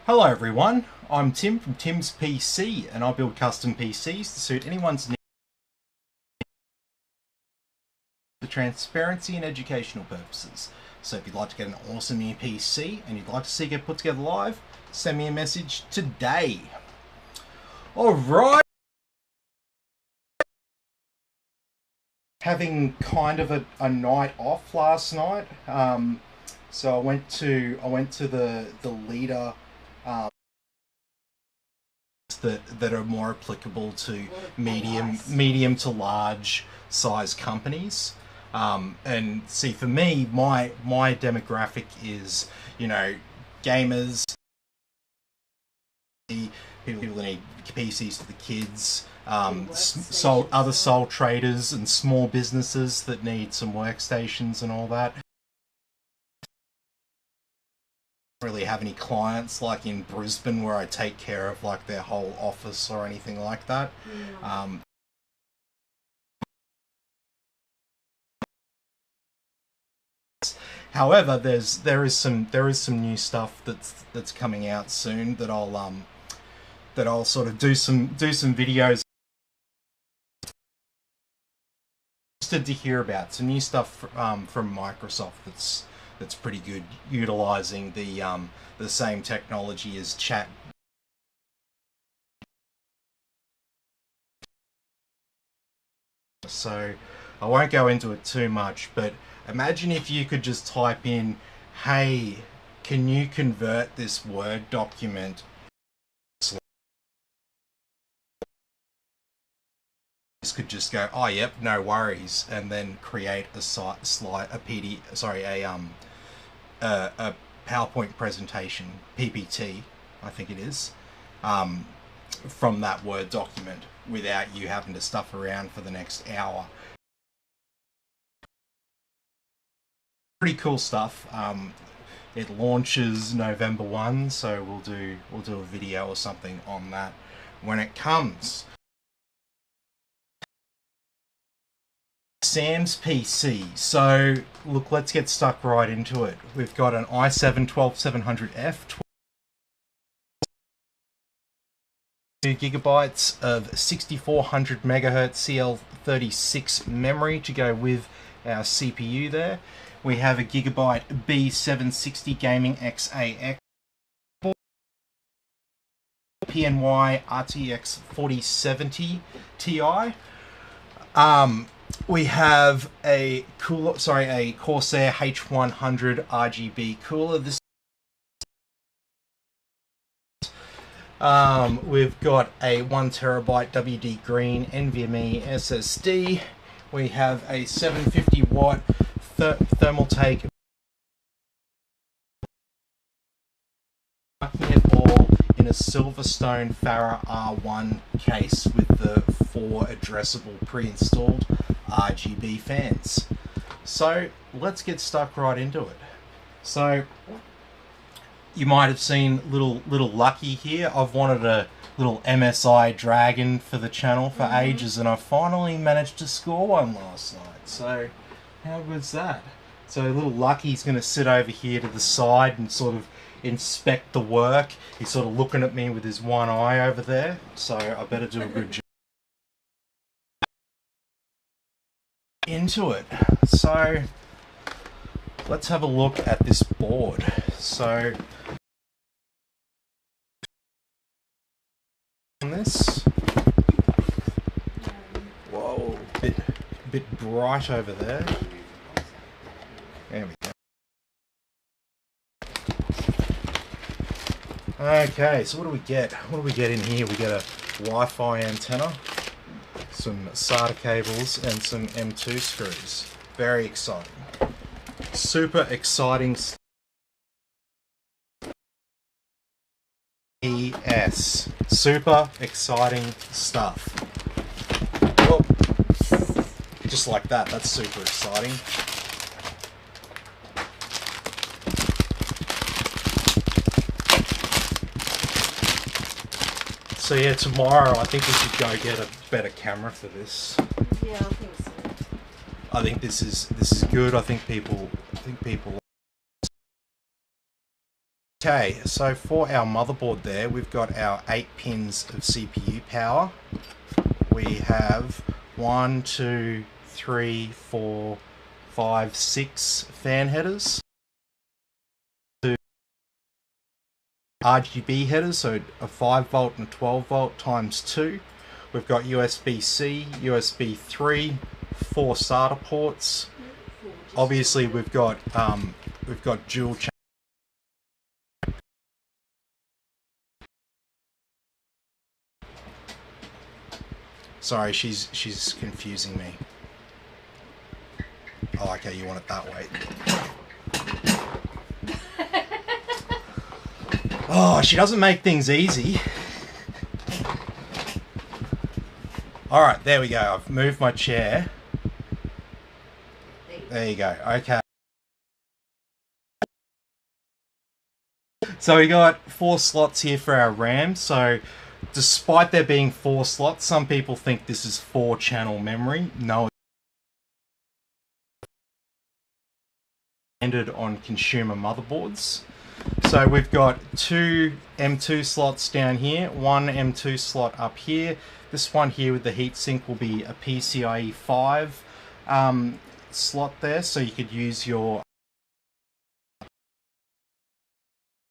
Hello everyone, I'm Tim from Tim's PC and I build custom PCs to suit anyone's needs for transparency and educational purposes. So if you'd like to get an awesome new PC and you'd like to see it get put together live, send me a message today. Alright! Having kind of a night off last night, so I went to the leader that are more applicable to medium to large size companies. And see, for me, my demographic is, you know, gamers, people that need PCs for the kids, other sole traders and small businesses that need some workstations and all that. Really have any clients like in Brisbane where I take care of like their whole office or anything like that. However, there is some new stuff that's coming out soon that I'll sort of do some videos. Interested to hear about some new stuff from Microsoft that's pretty good, utilizing the same technology as chat. So I won't go into it too much, but imagine if you could just type in, hey, can you convert this Word document? This could just go, oh yep, no worries, and then create a PowerPoint presentation, PPT, I think it is, from that Word document without you having to stuff around for the next hour. Pretty cool stuff. It launches November 1, so we'll do a video or something on that when it comes. Sam's PC. So look, let's get stuck right into it. We've got an i7-12700F, 2 gigabytes of 6400 megahertz CL36 memory to go with our CPU there. We have a Gigabyte B760 Gaming XAX, PNY RTX 4070 Ti. We have a Corsair H100 RGB cooler. We've got a 1TB WD Green NVMe SSD. We have a 750 watt thermal take. It all in a Silverstone Farah R1 case with the 4 addressable pre-installed RGB fans. So let's get stuck right into it. So you might have seen little Lucky here. I've wanted a little MSI Dragon for the channel for ages, and I finally managed to score one last night. So how good's that? So little Lucky's going to sit over here to the side and sort of inspect the work. He's sort of looking at me with his one eye over there, so I better do a good job. Into it. So let's have a look at this board. So on this, whoa, bit bright over there. There we go. Okay, so what do we get? What do we get in here? We get a Wi-Fi antenna, some SATA cables, and some M2 screws. Very exciting. Super exciting. ES. Super exciting stuff. Well, just like that. That's super exciting. So yeah, tomorrow I think we should go get a better camera for this. Yeah, I think so. I think this is good. I think people Okay, so for our motherboard there, we've got our 8 pins of CPU power. We have 1, 2, 3, 4, 5, 6 fan headers. RGB headers, so a 5 volt and a 12 volt times 2. We've got USB-C, USB 3, 4 SATA ports. Obviously, we've got dual channel. Sorry, she's confusing me. Oh, okay, you want it that way. Oh, she doesn't make things easy. Alright, there we go. I've moved my chair. There you go. Okay. So we got 4 slots here for our RAM. So despite there being 4 slots, some people think this is 4-channel memory. No. Standard on consumer motherboards. So we've got 2 M2 slots down here, 1 M2 slot up here. This one here with the heatsink will be a PCIe 5 slot there, so you could use your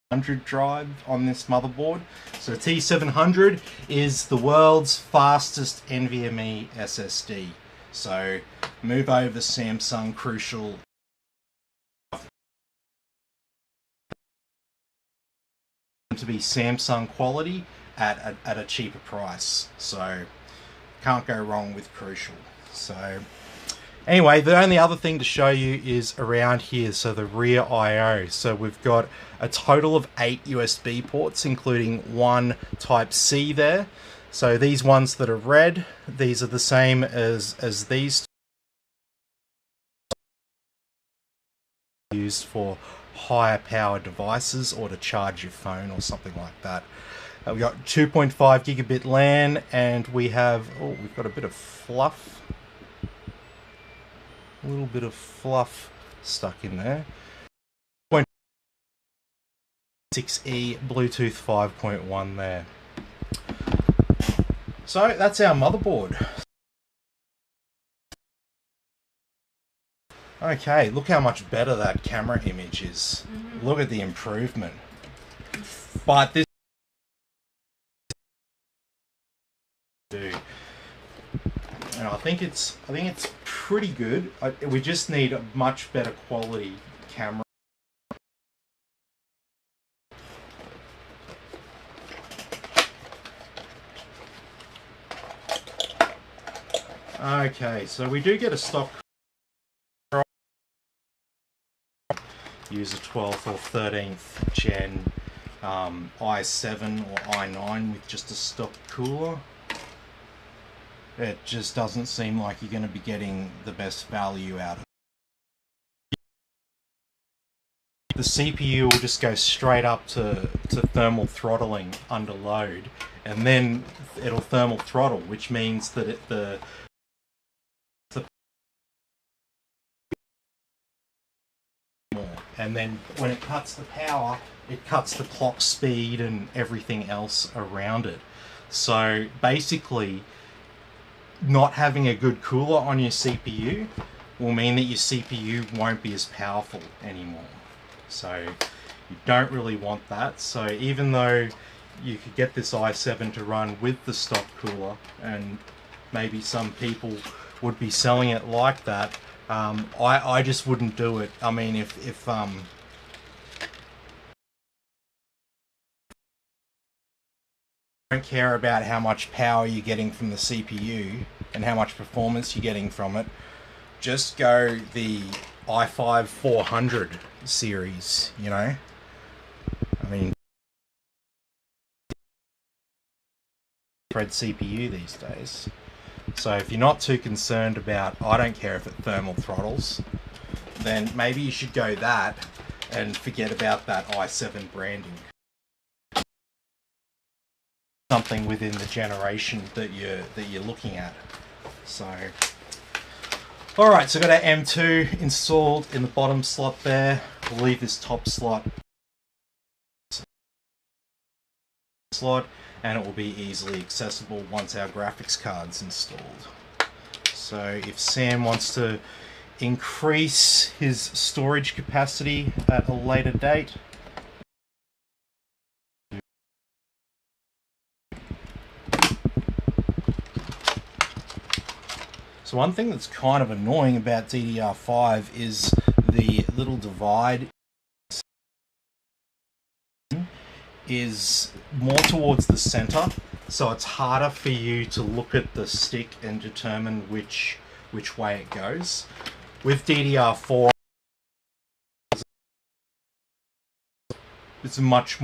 100 drive on this motherboard. So the T700 is the world's fastest NVMe SSD. So move over Samsung Crucial. To be Samsung quality at a cheaper price, so can't go wrong with Crucial. So anyway, the only other thing to show you is around here, so the rear I/O. So we've got a total of 8 USB ports, including 1 Type-C there. So these ones that are red, these are the same as these, used for higher power devices or to charge your phone or something like that. We've got 2.5 gigabit LAN, and we've got a bit of fluff. A little bit of fluff stuck in there. 6E Bluetooth 5.1 there. So that's our motherboard. Okay, look how much better that camera image is. Look at the improvement. But this and I think it's pretty good. We just need a much better quality camera. Okay, so we do get a stock. Use a 12th or 13th gen i7 or i9 with just a stock cooler. It just doesn't seem like you're going to be getting the best value out of it. The CPU will just go straight up to thermal throttling under load, and then it'll thermal throttle, which means that and then when it cuts the power, it cuts the clock speed and everything else around it. So basically, not having a good cooler on your CPU will mean that your CPU won't be as powerful anymore. So you don't really want that. So even though you could get this i7 to run with the stock cooler, and maybe some people would be selling it like that, I just wouldn't do it. I mean, if don't care about how much power you're getting from the CPU and how much performance you're getting from it, just go the i5 400 series, you know? I mean, CPU these days. So if you're not too concerned about, I don't care if it thermal throttles, then maybe you should go that and forget about that i7 branding. Something within the generation that you're looking at. So alright, so I've got our M2 installed in the bottom slot there. We'll leave this top slot slot, and it will be easily accessible once our graphics card's installed. So if Sam wants to increase his storage capacity at a later date, so one thing that's kind of annoying about DDR5 is the little divide is more towards the center, so it's harder for you to look at the stick and determine which way it goes. With DDR4, it's a much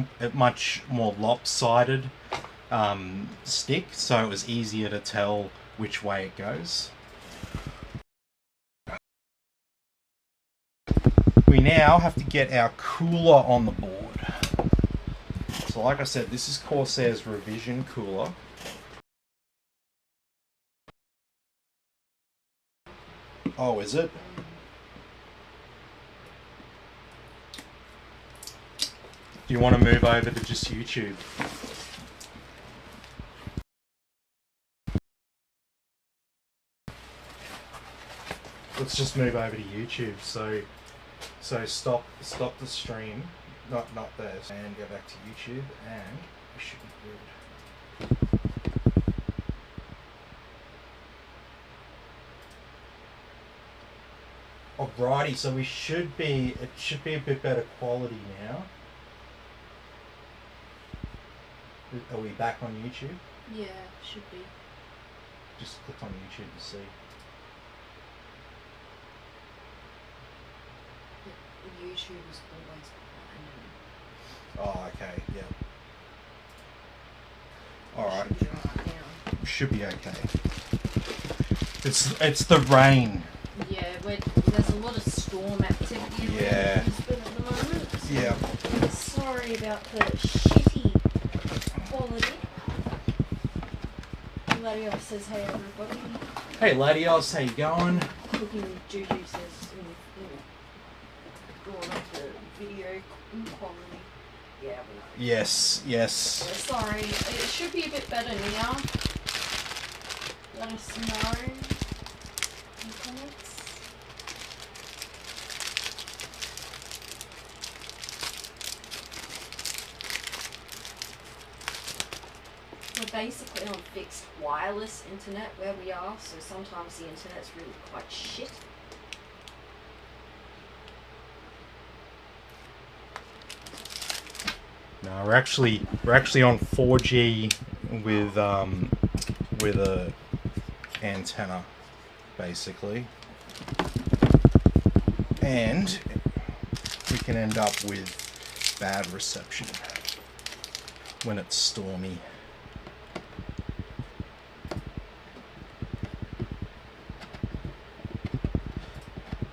more lopsided stick, so it was easier to tell which way it goes. We now have to get our cooler on the board. So like I said, this is Corsair's revision cooler. Oh, is it? Do you want to move over to just YouTube? Let's just move over to YouTube. So stop the stream. Not there, and go back to YouTube, and we should be good. Alrighty, so it should be a bit better quality now. Are we back on YouTube? Yeah, should be. Just click on YouTube to see. YouTube is always behind. Oh, okay, yeah. Alright. Should be right now. Should be okay. It's the rain. Yeah, there's a lot of storm activity around Brisbane at the moment. So Yeah. sorry about the shitty quality. Ladios says, hey everybody. Hey Ladios, how you going? Cooking Juju says, going up the video quality. Yeah, we know. Yes. Yeah, sorry, it should be a bit better now. Let us know in the comments. We're basically on fixed wireless internet where we are, so sometimes the internet's really quite shit. No, we're actually on 4G with a antenna, basically, and we can end up with bad reception when it's stormy.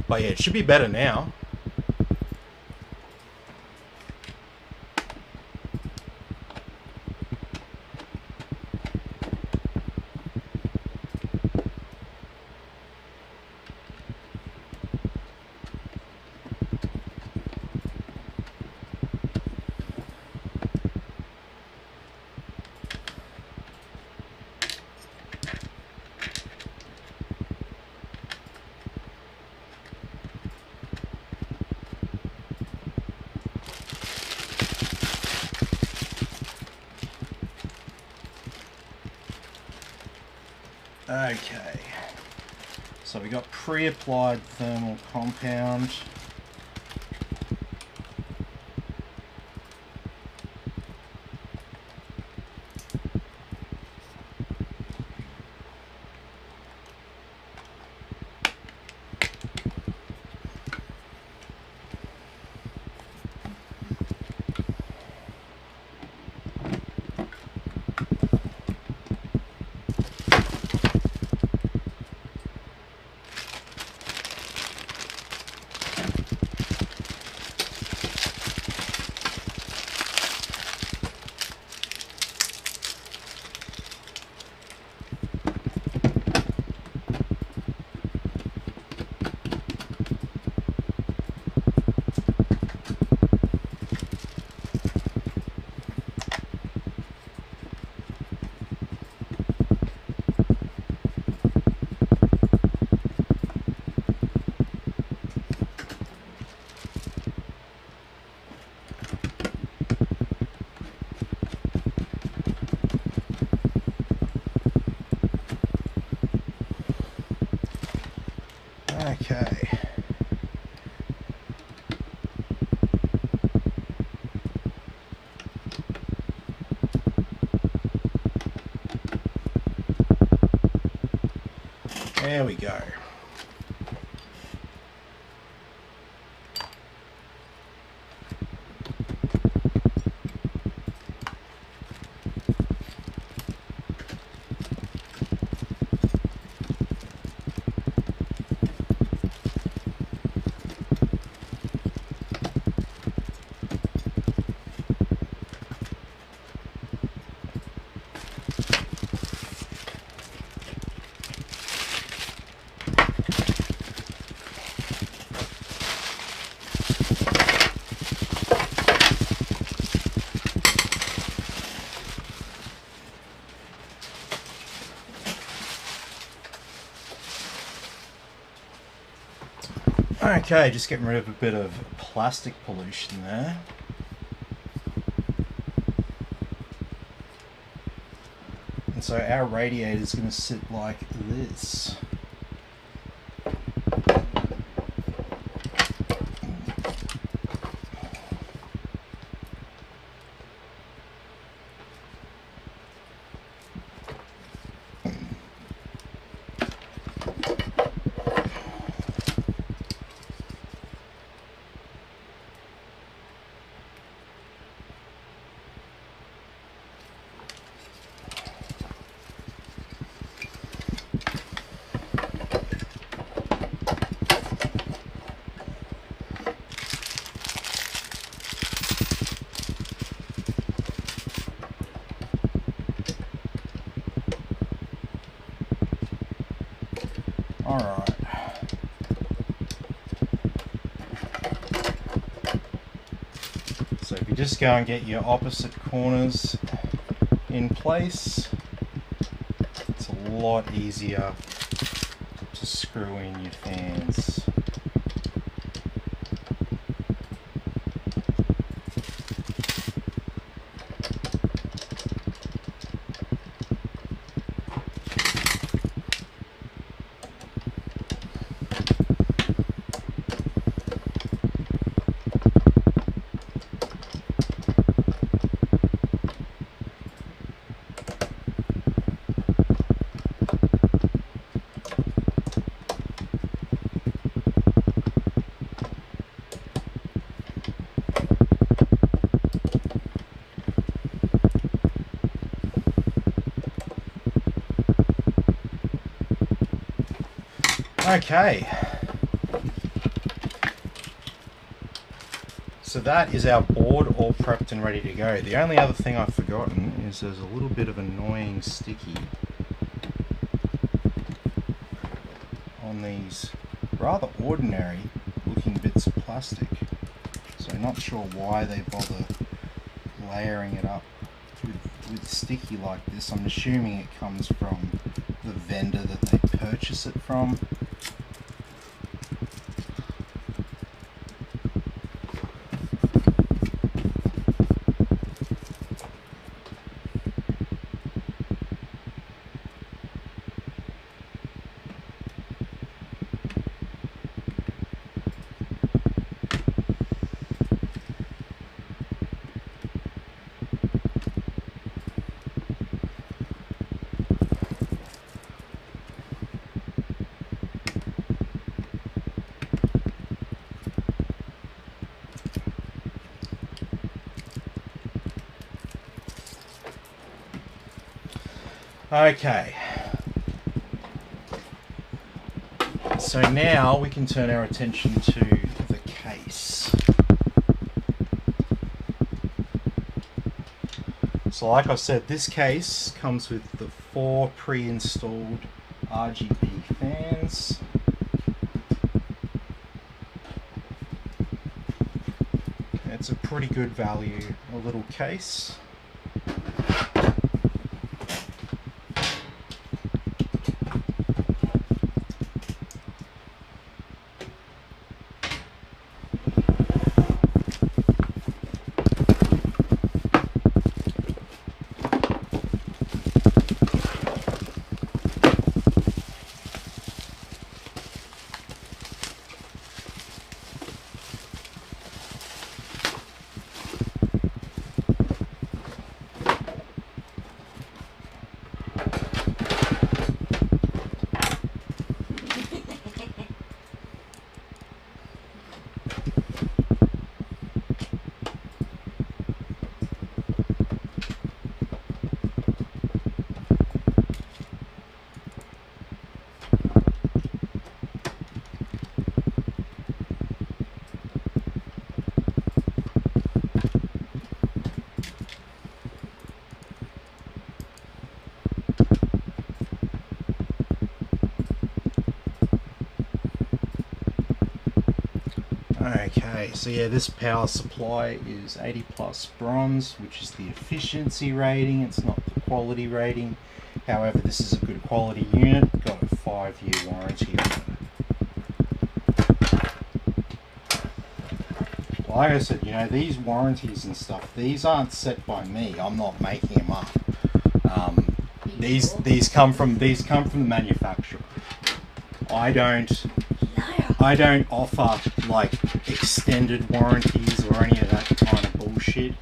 But yeah, it should be better now. Okay, so we got pre-applied thermal compound. Okay. There we go. Okay, just getting rid of a bit of plastic pollution there. And so our radiator is going to sit like this. Alright. So if you just go and get your opposite corners in place, it's a lot easier to screw in your fans. Okay, so that is our board all prepped and ready to go. The only other thing I've forgotten is there's a little bit of annoying sticky on these rather ordinary looking bits of plastic. So not sure why they bother layering it up with sticky like this. I'm assuming it comes from the vendor that they purchase it from. Okay, so now we can turn our attention to the case. So like I said, this case comes with the 4 pre-installed RGB fans. It's a pretty good value, a little case. Okay, so yeah, this power supply is 80 plus bronze, which is the efficiency rating. It's not the quality rating. However, this is a good quality unit. Got a 5-year warranty on it. Like I said, you know, these warranties and stuff, these aren't set by me. I'm not making them up. These come from the manufacturer. I don't offer like extended warranties or any of that kind of bullshit.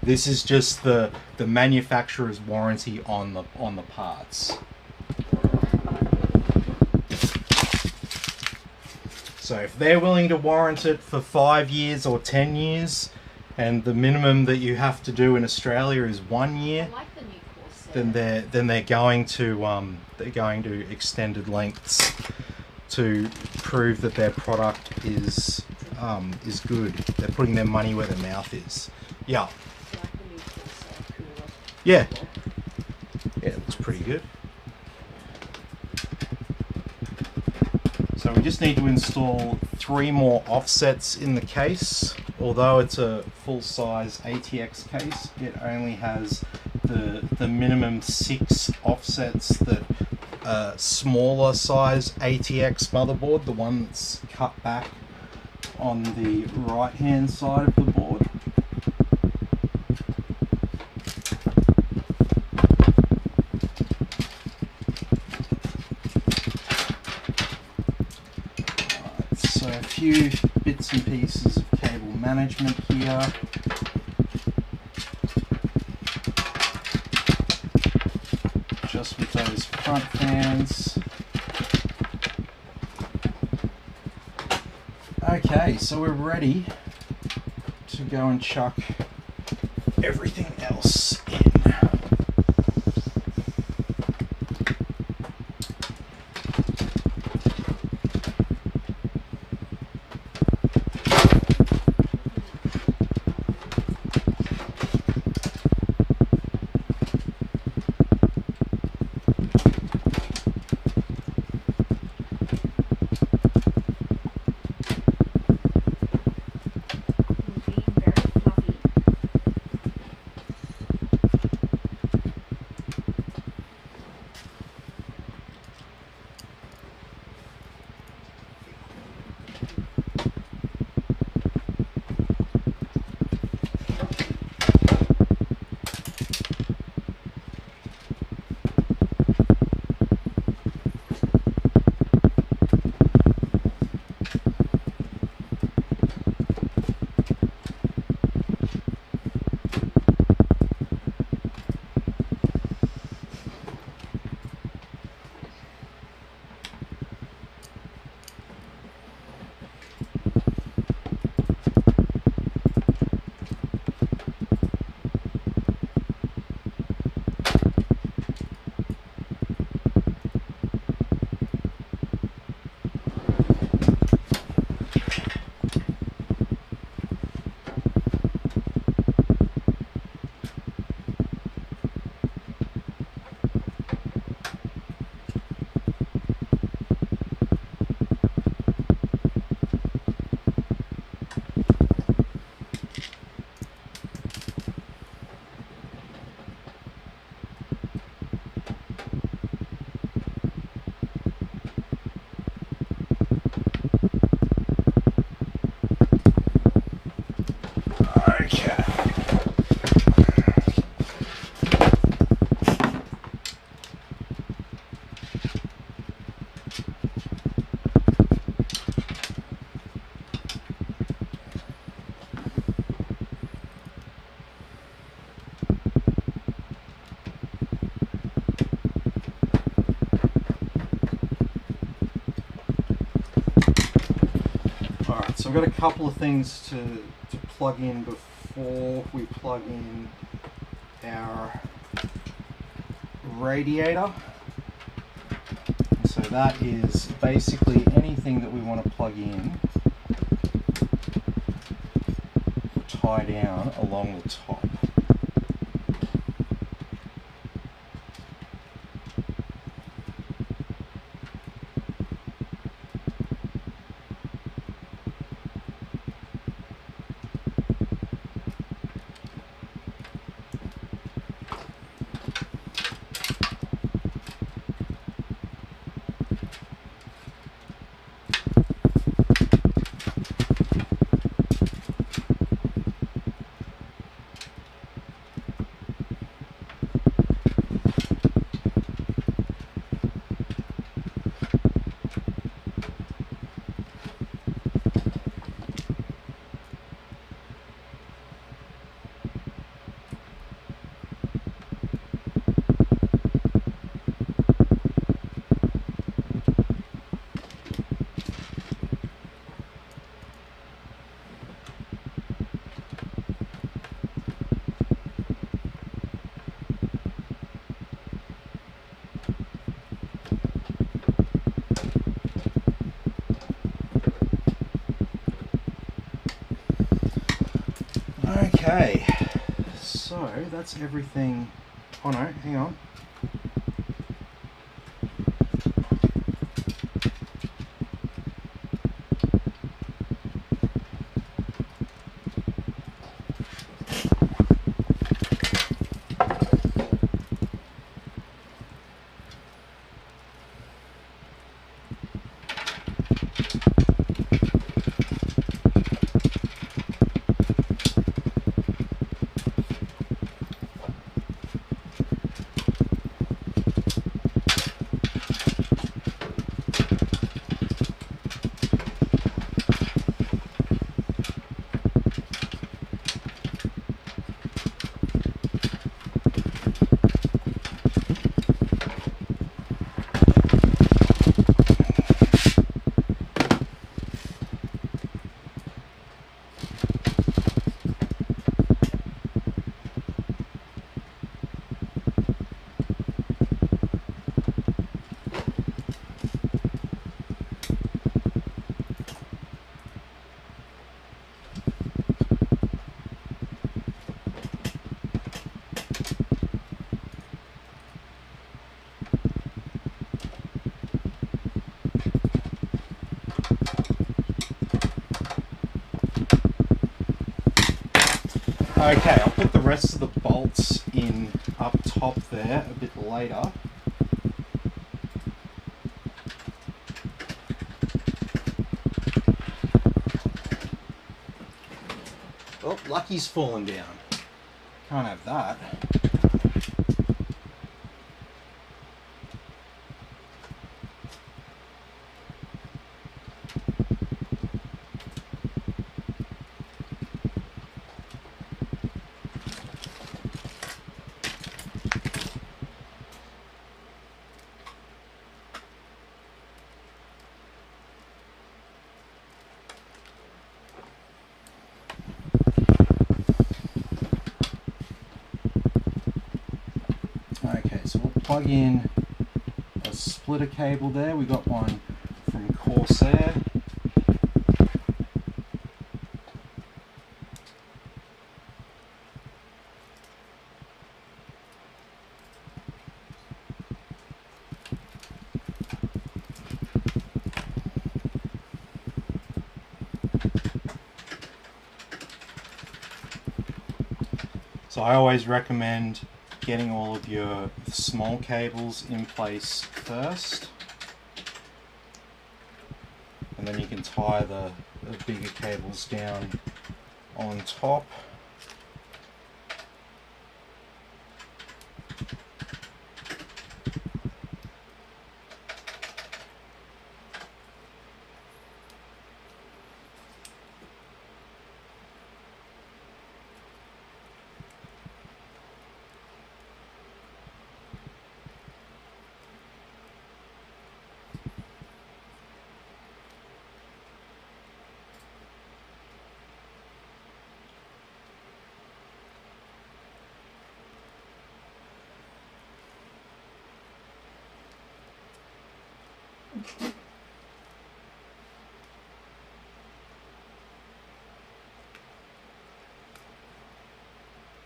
This is just the manufacturer's warranty on the parts. So if they're willing to warrant it for 5 years or 10 years, and the minimum that you have to do in Australia is 1 year, I like the new Corsair. then they're going to extended lengths to prove that their product is good. They're putting their money where their mouth is. Yeah. I like the new Corsair cooler. Yeah. Yeah, it looks pretty good. So we just need to install 3 more offsets in the case. Although it's a full-size ATX case, it only has the minimum 6 offsets that a smaller size ATX motherboard, the one that's cut back on the right hand side of the board. So a few bits and pieces of cable management here. Just with those front fans. Okay, so we're ready to go and chuck everything else in. So I've got a couple of things to plug in before we plug in our radiator. So that is basically anything that we want to plug in will tie down along the top. that's everything. Oh no, hang on. Okay, I'll put the rest of the bolts in up top there a bit later. Oh, Lucky's fallen down. Can't have that. Okay, so we'll plug in a splitter cable there. We got one from Corsair. So I always recommend getting all of your small cables in place first, and then you can tie the bigger cables down on top.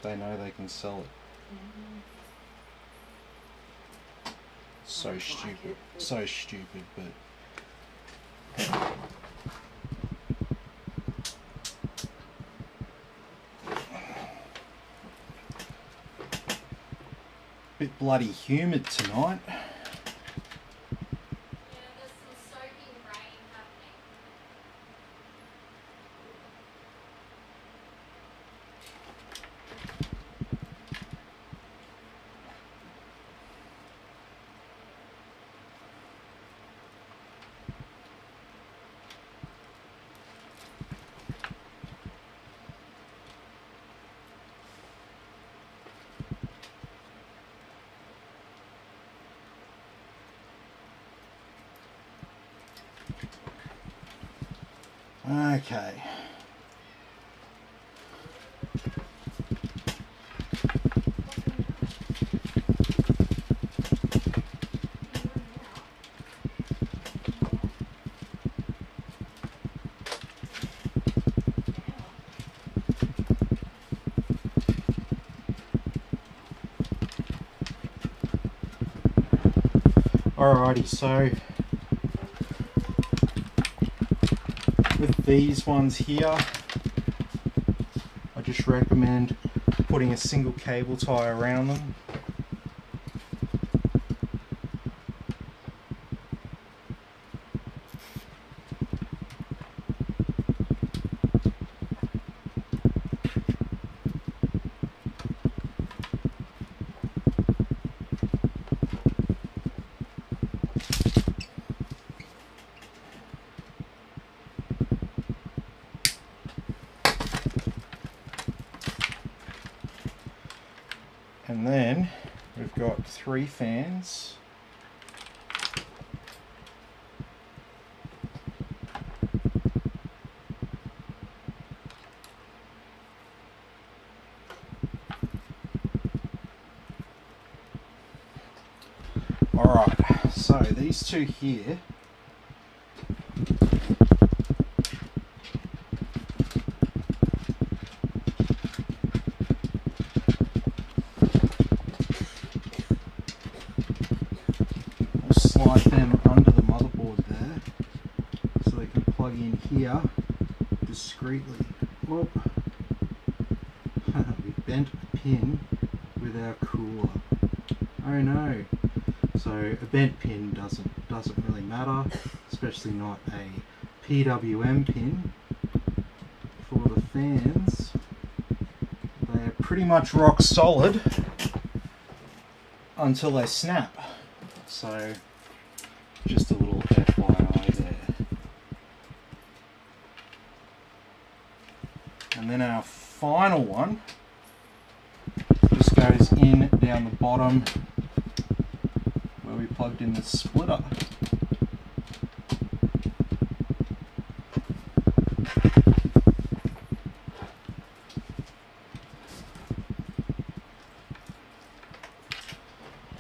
They know they can sell it. So stupid. So stupid, but... Bit bloody humid tonight. Okay. Alrighty, so with these ones here, I just recommend putting a single cable tie around them. And then we've got 3 fans. Alright, so these 2 here slide them under the motherboard there so they can plug in here discreetly. Whoop. We bent a pin with our cooler. Oh no. So a bent pin doesn't really matter, especially not a PWM pin. For the fans, they are pretty much rock solid until they snap. So just a little FYI there. And then our final one just goes in down the bottom where we plugged in the splitter.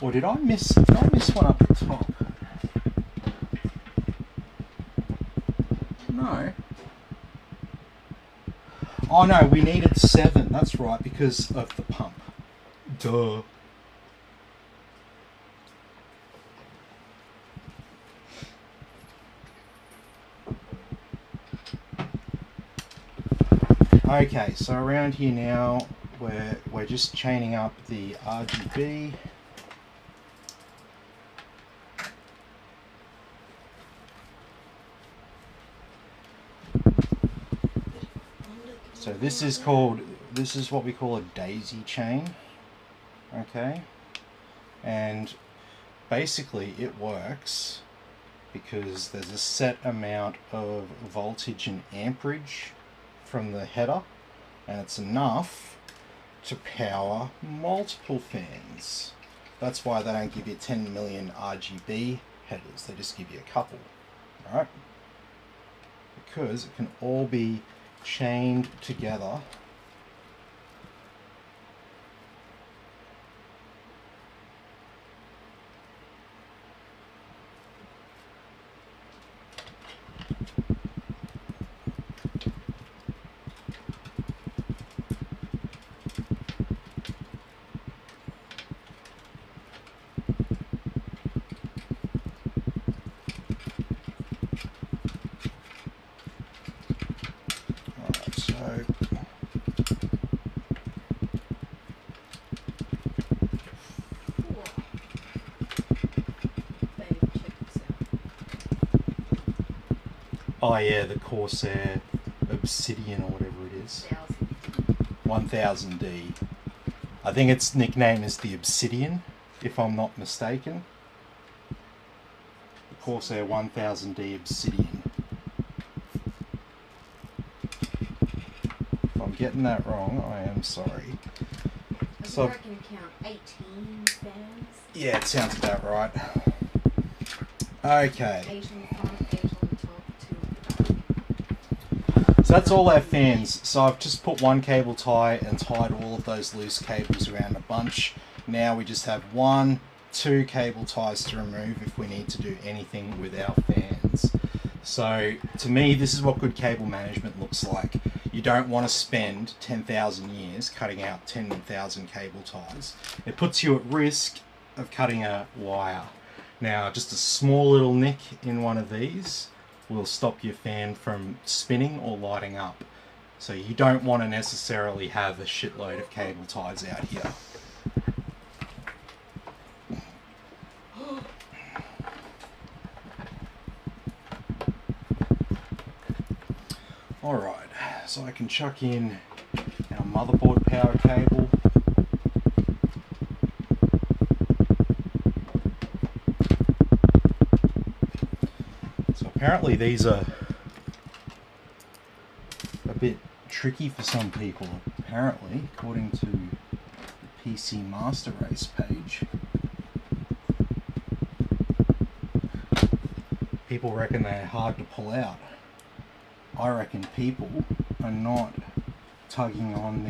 Or did I miss one up the top? No. Oh no, we needed 7, that's right, because of the pump. Duh. Okay, so around here now we're just chaining up the RGB. So this is what we call a daisy chain. Okay? And basically it works because there's a set amount of voltage and amperage from the header, and it's enough to power multiple fans. That's why they don't give you 10 million RGB headers, they just give you a couple, right? Because it can all be chained together. Oh yeah, the Corsair Obsidian or whatever it is. 1000D. I think its nickname is the Obsidian, if I'm not mistaken. The Corsair 1000D Obsidian. If I'm getting that wrong, I am sorry. So I can count 18 fans. Yeah, it sounds about right. Okay. 8 on the front, 8 on the top, 2 on the back. So that's all our fans. So I've just put one cable tie and tied all of those loose cables around a bunch. Now we just have 1, 2 cable ties to remove if we need to do anything with our fans. So to me, this is what good cable management looks like. You don't want to spend 10,000 years cutting out 10,000 cable ties. It puts you at risk of cutting a wire. Now, just a small little nick in one of these will stop your fan from spinning or lighting up. So you don't want to necessarily have a shitload of cable ties out here. Alright, so I can chuck in our motherboard power cable. So apparently these are a bit tricky for some people, apparently, according to the PC Master Race page. People reckon they're hard to pull out. I reckon people are not tugging on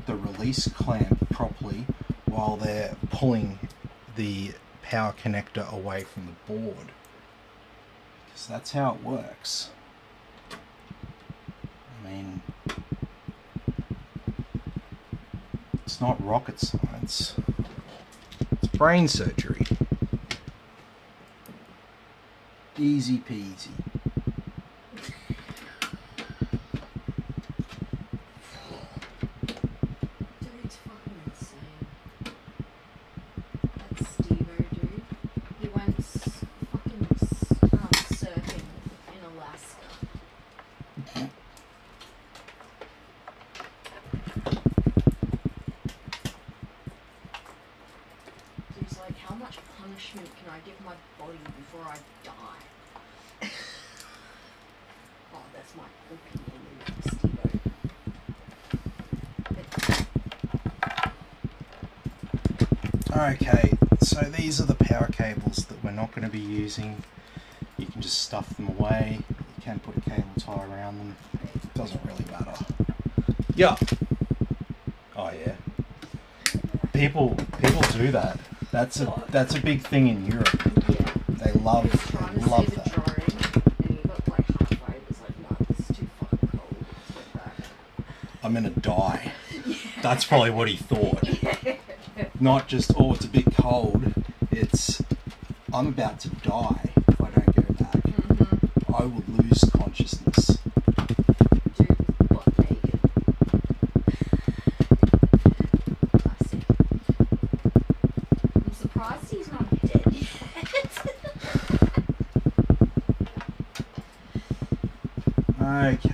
the release clamp properly while they're pulling the power connector away from the board. Because that's how it works. I mean, it's not rocket science. It's brain surgery. Easy peasy. Dude's fucking insane. That's Steve-O, dude. He went fucking surfing in Alaska. He's like, how much punishment can I give my body before I die? Oh, that's my opinion, Steve-O. Okay, so these are the power cables that we're not going to be using. You can just stuff them away. You can put a cable tie around them. It doesn't really matter. Yeah. Oh yeah. People do that. That's a big thing in Europe. Yeah. They love that. And he got like halfway, it was like, no, this is too fucking cold. Step back. I'm gonna die. Yeah. That's probably what he thought. Yeah. Not just, oh, it's a bit cold. It's, I'm about to die if I don't go back. Mm-hmm. I will lose consciousness. Dude was butt naked. Classic. I'm surprised he's not dead yet. Okay.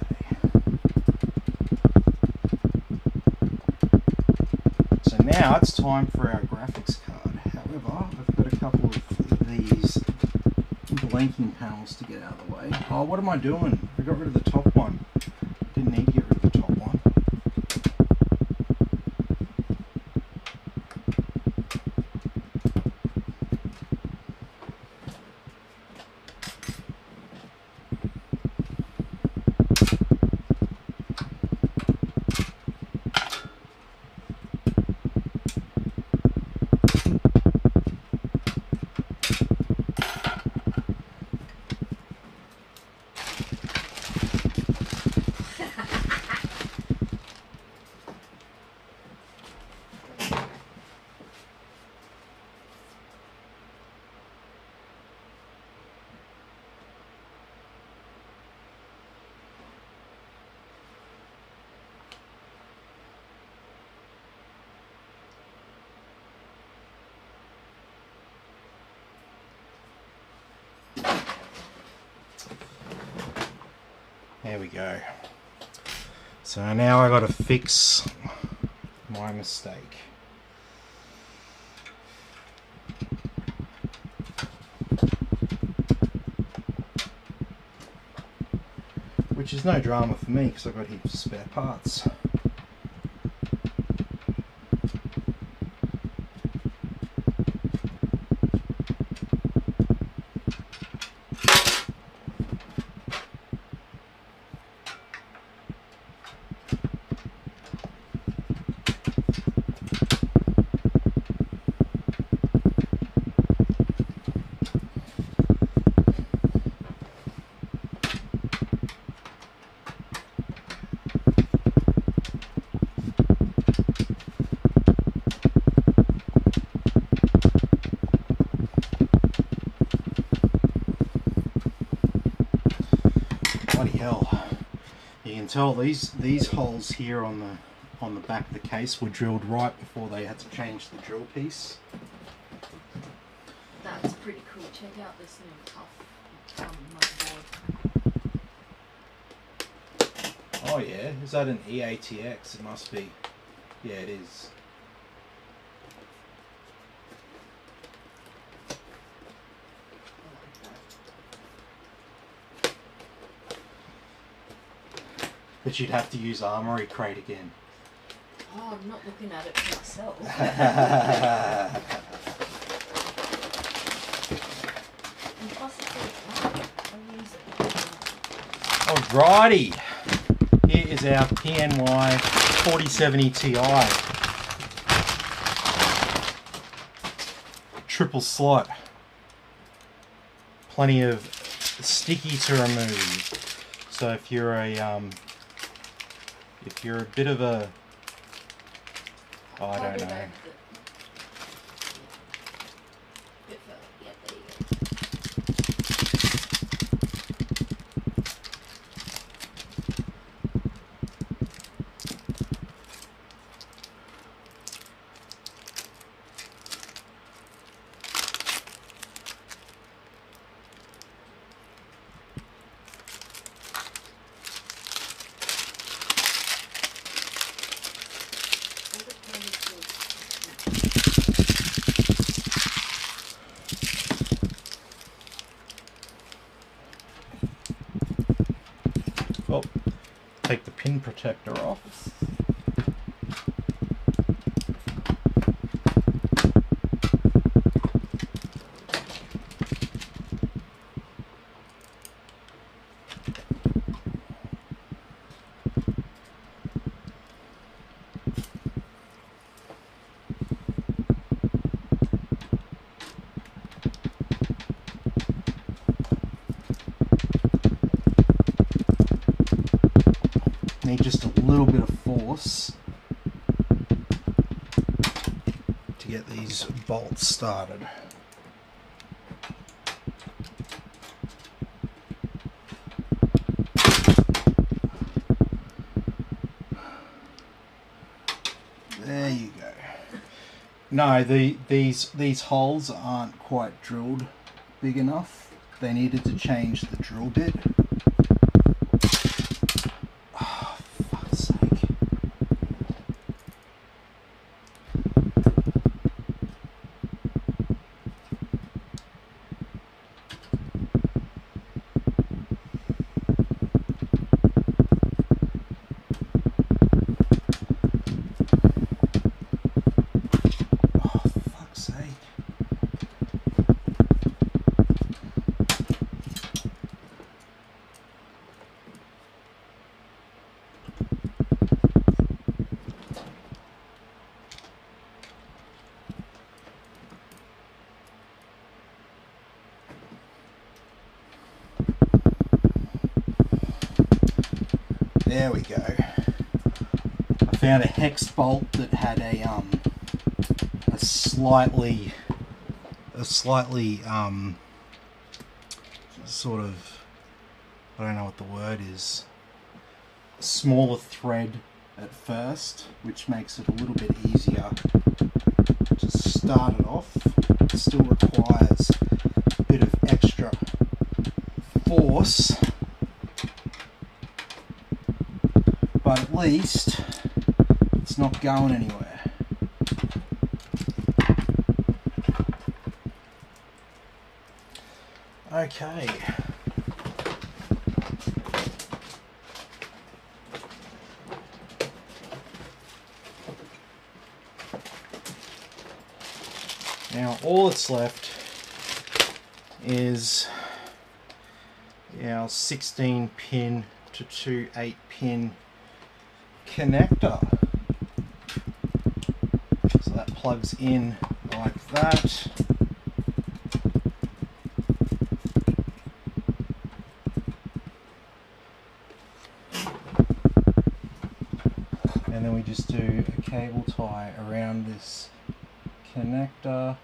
So now it's time for our graphics card. However, I've got a couple of these blanking panels to get out of the way. Oh, what am I doing? I got rid of the top one. Didn't need to get rid of the top one. There we go. So now I got to fix my mistake. Which is no drama for me because I've got heaps of spare parts. Bloody hell. You can tell these holes here on the back of the case were drilled right before they had to change the drill piece. That's pretty cool. Check out this new tough motherboard. Oh yeah, is that an EATX? It must be. Yeah, it is. But you'd have to use Armory Crate again. Oh, I'm not looking at it for myself. And plus it's all fun. I'll use it. Alrighty. Here is our PNY 4070 Ti. Triple slot. Plenty of sticky to remove. So if you're a bit of a, I don't know. Bit further. Yeah, there you Well, take the pin protector off. Need just a little bit of force to get these bolts started. There you go. No, these holes aren't quite drilled big enough. They needed to change the drill bit. There we go. I found a hex bolt that had a slightly sort of, I don't know what the word is, smaller thread at first, which makes it a little bit easier to start it off. It still requires a bit of extra force, but at least it's not going anywhere. Okay. Now all that's left is our 16 pin to 2 8-pin connector. So that plugs in like that. And then we just do a cable tie around this connector.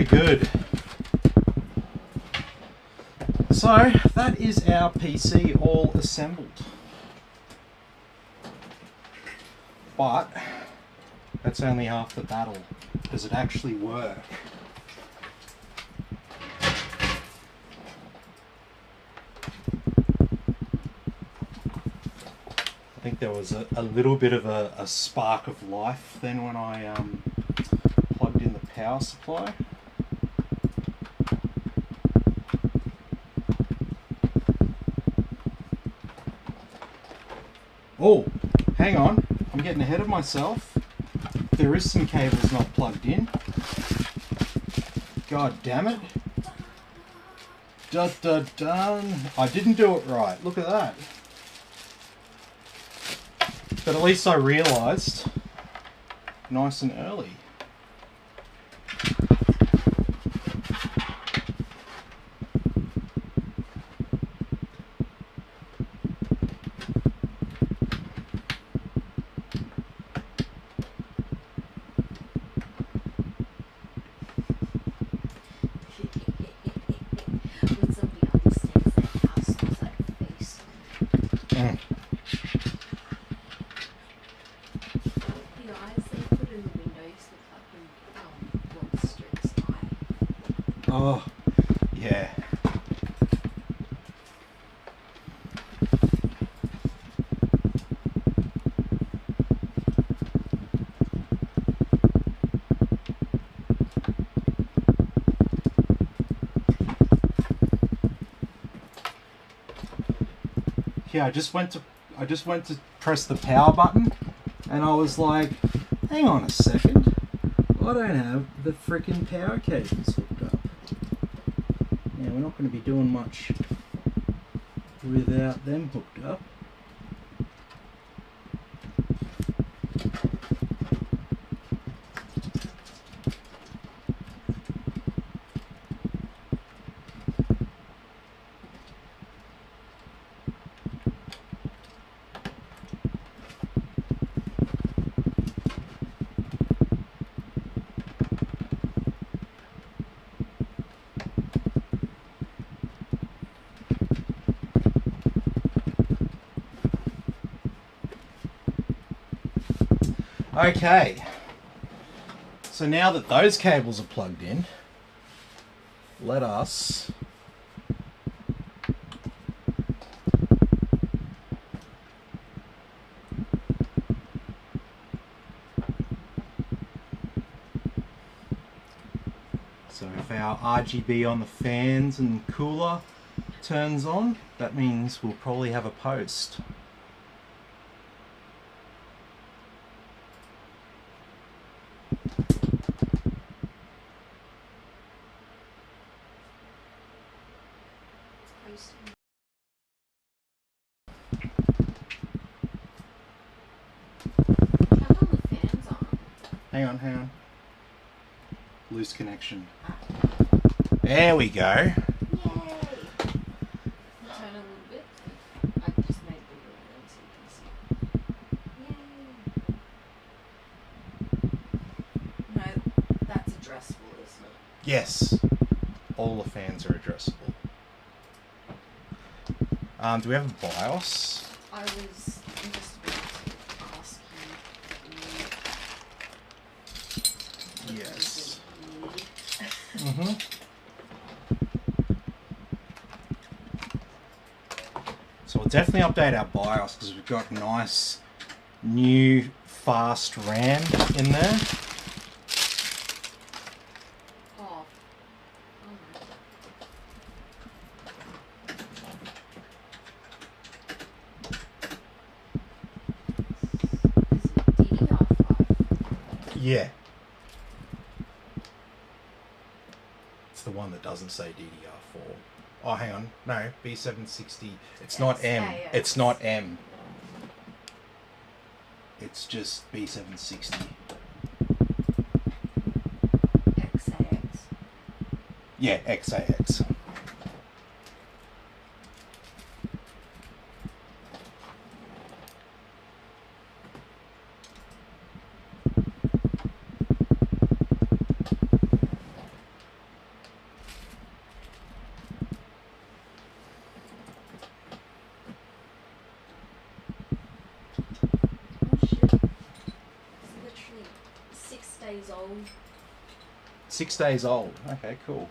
very good. So that is our PC all assembled. But that's only half the battle. Does it actually work? I think there was a little bit of a spark of life then when I plugged in the power supply. Oh, hang on. I'm getting ahead of myself. There is some cables not plugged in. God damn it. Dun, dun, dun. I didn't do it right. Look at that. But at least I realised nice and early. When somebody understands that house looks like a face. The eyes they put in the windows look like monsters' eye. Oh, yeah. Yeah, I just went to press the power button and I was like, hang on a second. I don't have the freaking power cables hooked up. Yeah, we're not going to be doing much without them hooked up. Okay, so now that those cables are plugged in, let us so if our RGB on the fans and cooler turns on, that means we'll probably have a post. Hang on. Loose connection. There we go. Yay! Turn a little bit. I just made the little one so you can see. Yay! No, that's addressable, isn't it? Yes, all the fans are addressable. Do we have a BIOS? I was just about to ask you. Yes. So we'll definitely update our BIOS because we've got nice new fast RAM in there. Oh. Is it DDR5? Yeah. It's the one that doesn't say DDR4. Oh, hang on. No, B760. It's not M. XAX. It's not M. It's just B760. XAX. Yeah, XAX. old. 6 days old. Okay, cool.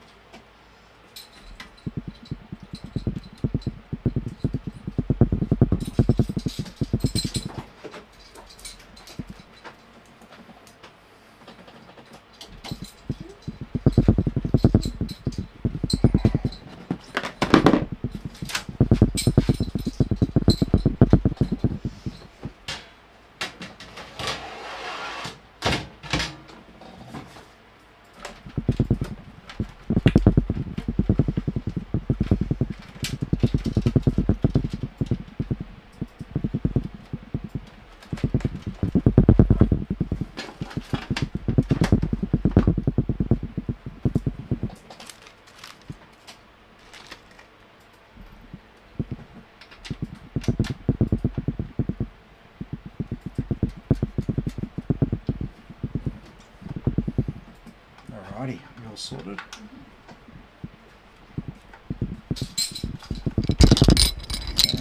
Alrighty, we're all sorted.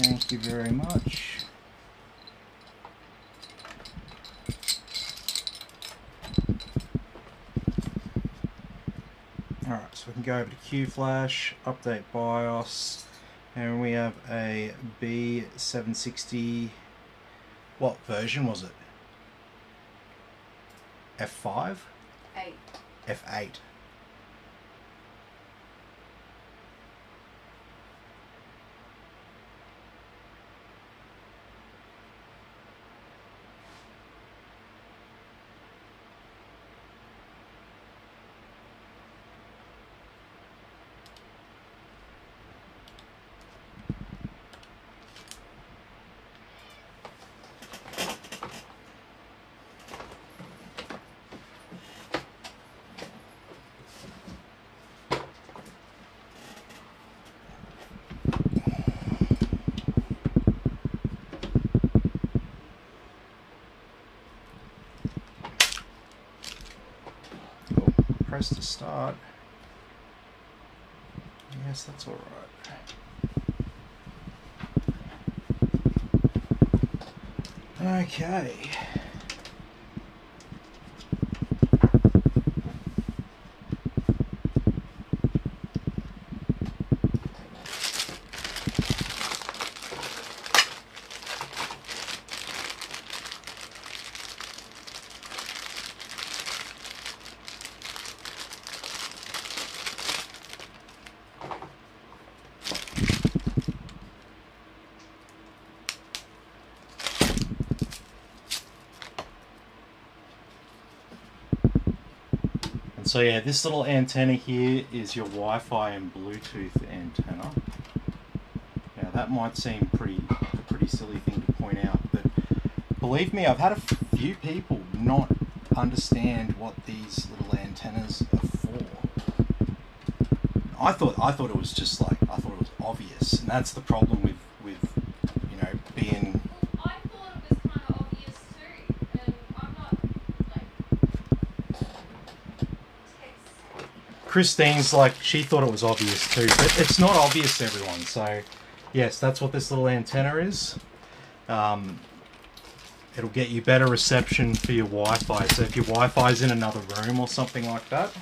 Thank you very much. Alright, so we can go over to QFlash, update BIOS, and we have a B760. What version was it? F5? 8. F8. Press to start. Yes, that's all right. Okay. So yeah, this little antenna here is your Wi-Fi and Bluetooth antenna. Now that might seem a pretty silly thing to point out, but believe me, I've had a few people not understand what these little antennas are for. I thought it was just like, I thought it was obvious, and that's the problem with you know, being. I thought it was kind of obvious too, and I'm not like Christine's like, she thought it was obvious too, but it's not obvious to everyone. So yes, that's what this little antenna is. It'll get you better reception for your Wi-Fi. So if your Wi-Fi is in another room or something like that.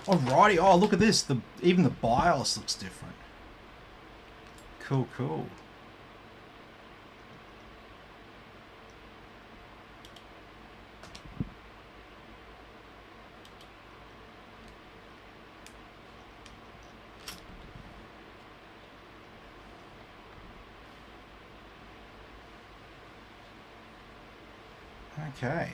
Alrighty. Oh, look at this. Even the BIOS looks different. Cool, cool. Okay.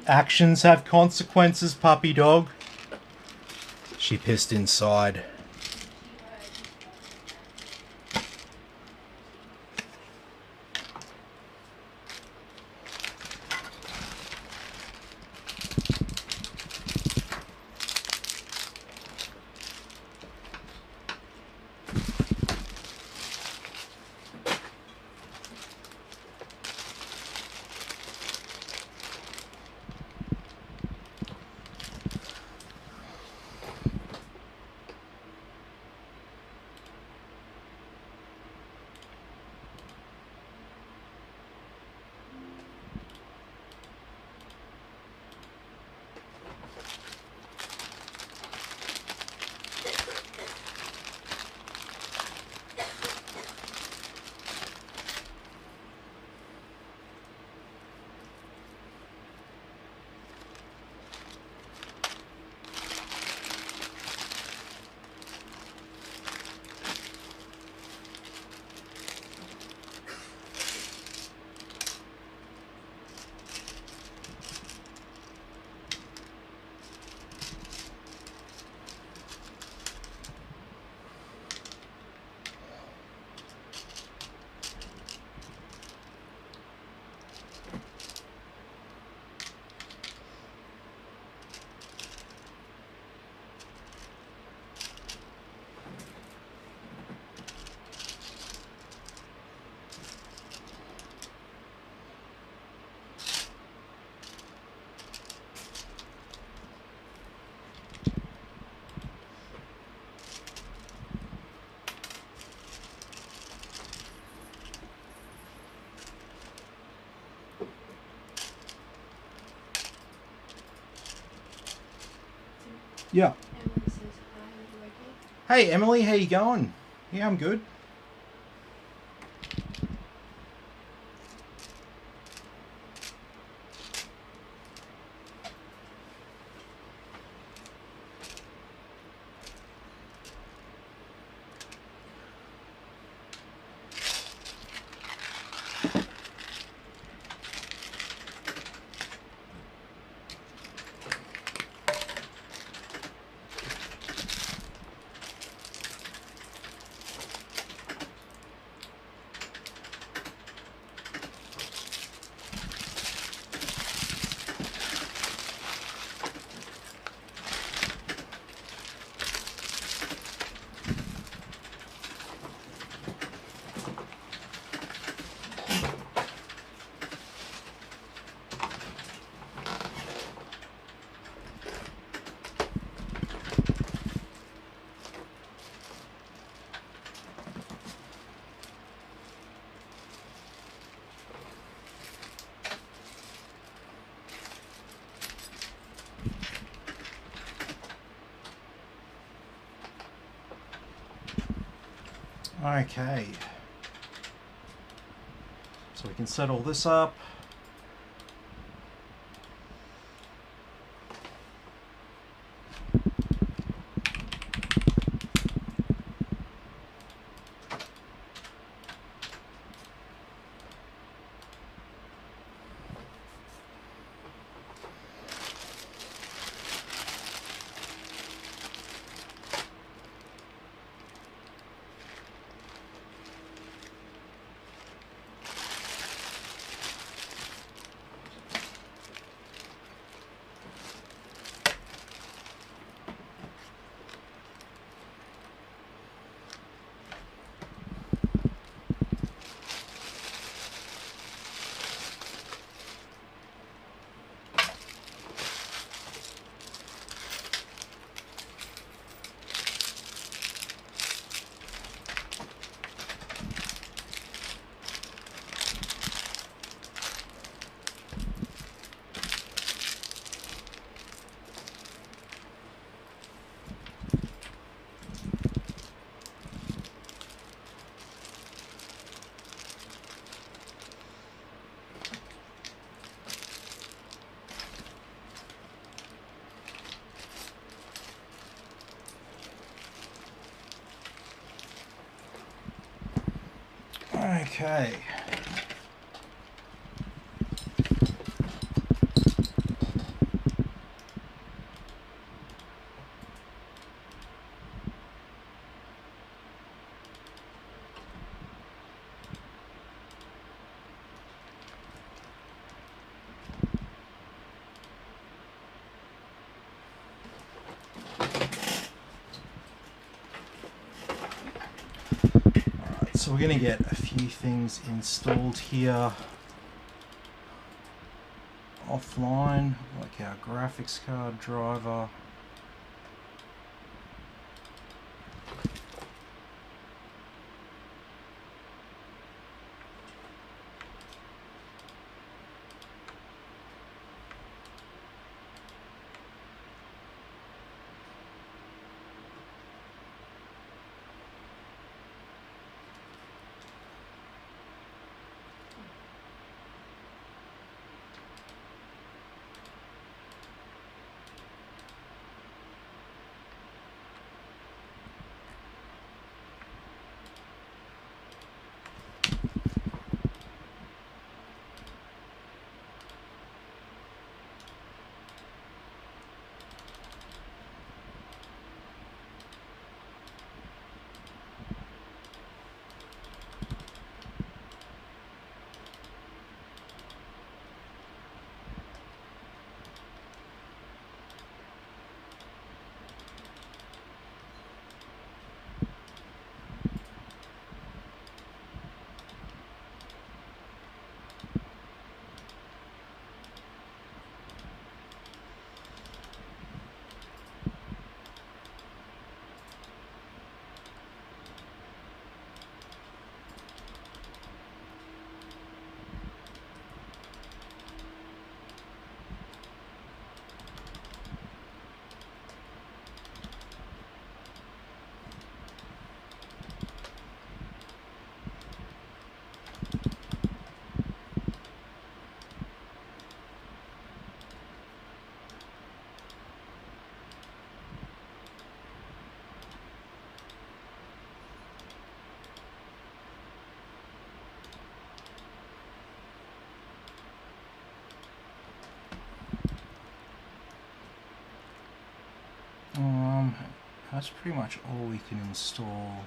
Actions have consequences, puppy dog. She pissed inside. Yeah. Emily says, hi, are you okay? Hey, Emily, how you going? Yeah, I'm good. Okay. So we can set all this up. Okay. So we're going to get a few things installed here offline, like our graphics card driver. That's pretty much all we can install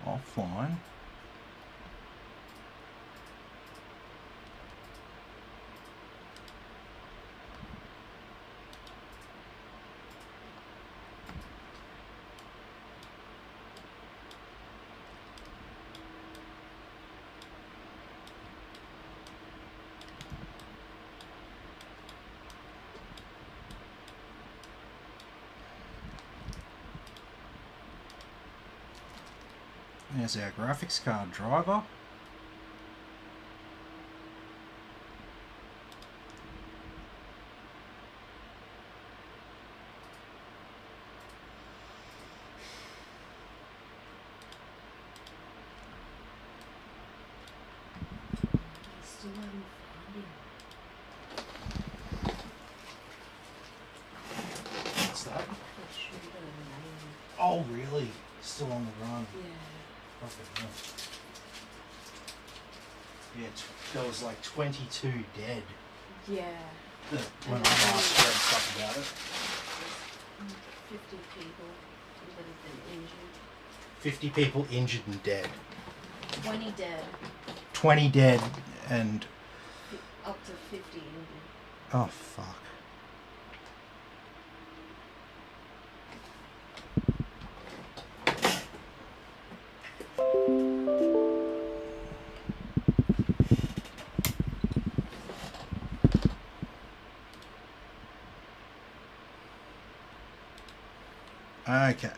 offline. There's our graphics card driver. still haven't found him. What's that? That shooter name. Oh, really? Still on the run. Yeah. Fucking hell. Yeah, there was like 22 dead Yeah. when I last read stuff about it. 50 people that have been injured. 50 people injured and dead. 20 dead. 20 dead and... Up to 50 injured. Oh, fuck. Okay.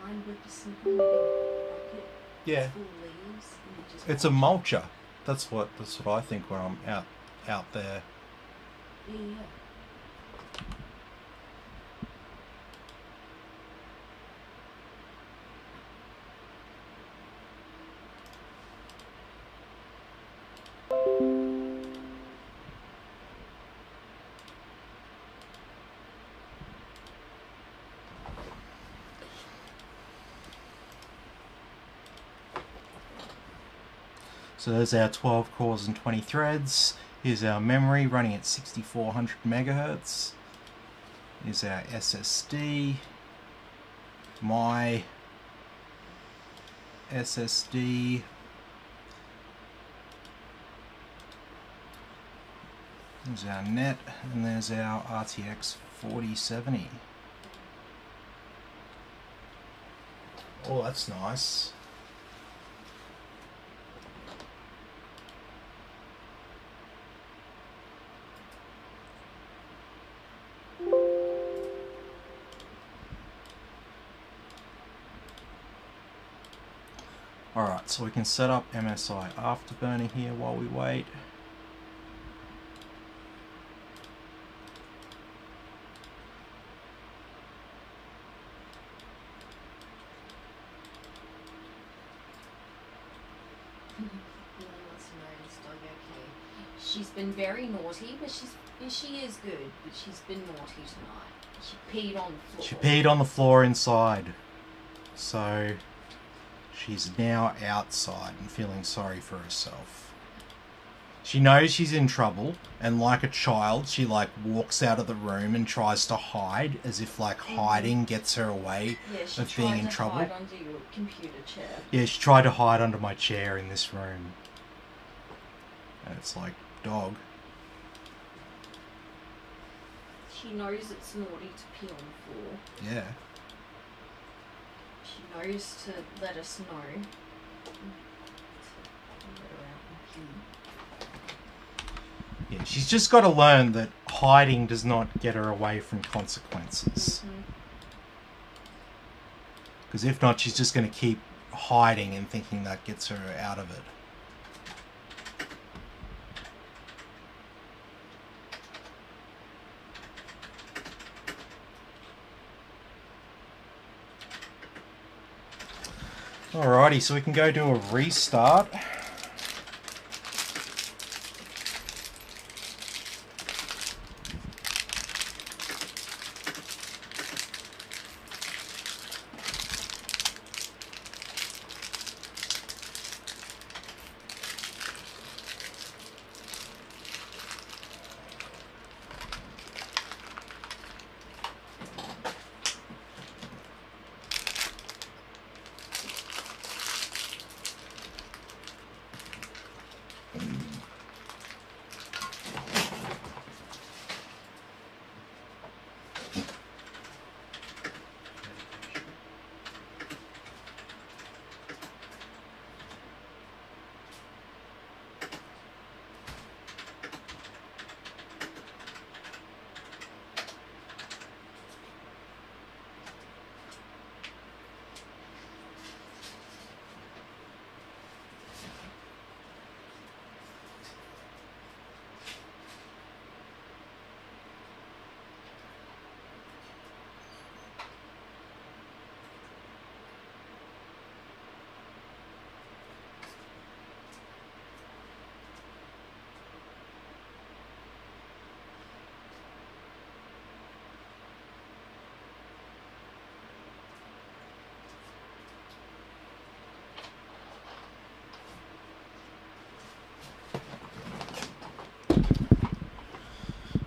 Lined with some kind of big bucket Yeah. full of leaves. And you just It's a mulcher. That's what I think when I'm out there. Yeah, yeah. So there's our 12 cores and 20 threads. Here's our memory running at 6400 megahertz. Here's our SSD. My SSD. There's our net, and there's our RTX 4070. Oh, that's nice. Alright, so we can set up MSI Afterburner here while we wait. She's been very naughty, but she is good, but she's been naughty tonight. She peed on the floor. She peed on the floor inside. So she's now outside and feeling sorry for herself. She knows she's in trouble, and like a child, she like walks out of the room and tries to hide, as if like hiding gets her away of being in trouble. Hide under your computer chair. Yeah, she tried to hide under my chair in this room. And it's like, dog. She knows it's naughty to pee on the floor. Yeah. She knows to let us know. Yeah, she's just got to learn that hiding does not get her away from consequences. Because if not, she's just going to keep hiding and thinking that gets her out of it. Alrighty, so we can go do a restart.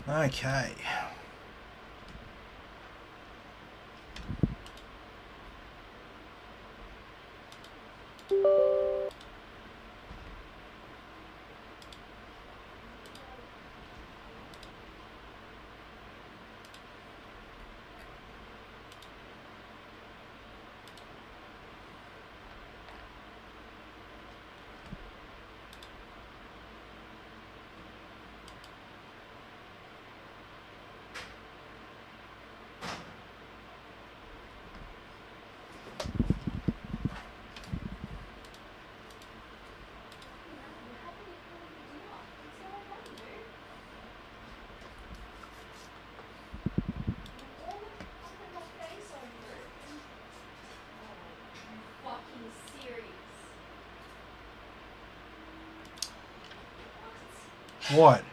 Okay. What?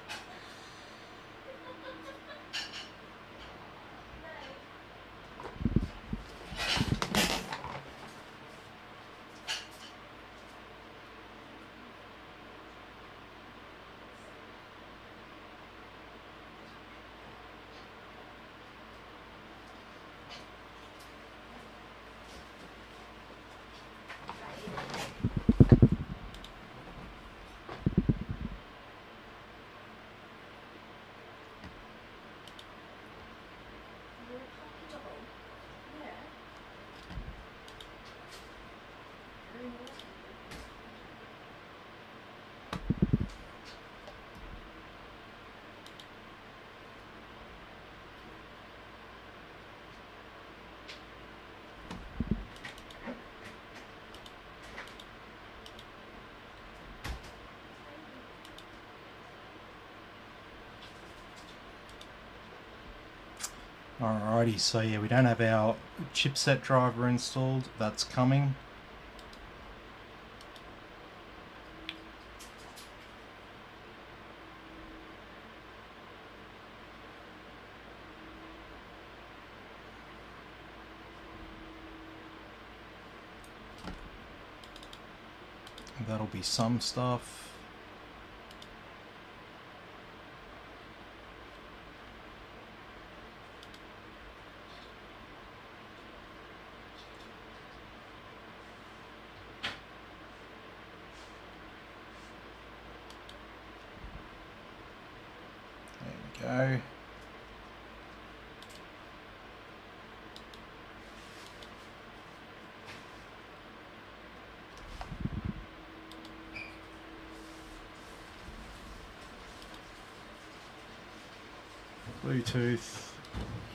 Alrighty, so yeah, we don't have our chipset driver installed. That's coming. That'll be some stuff. There we go. Bluetooth.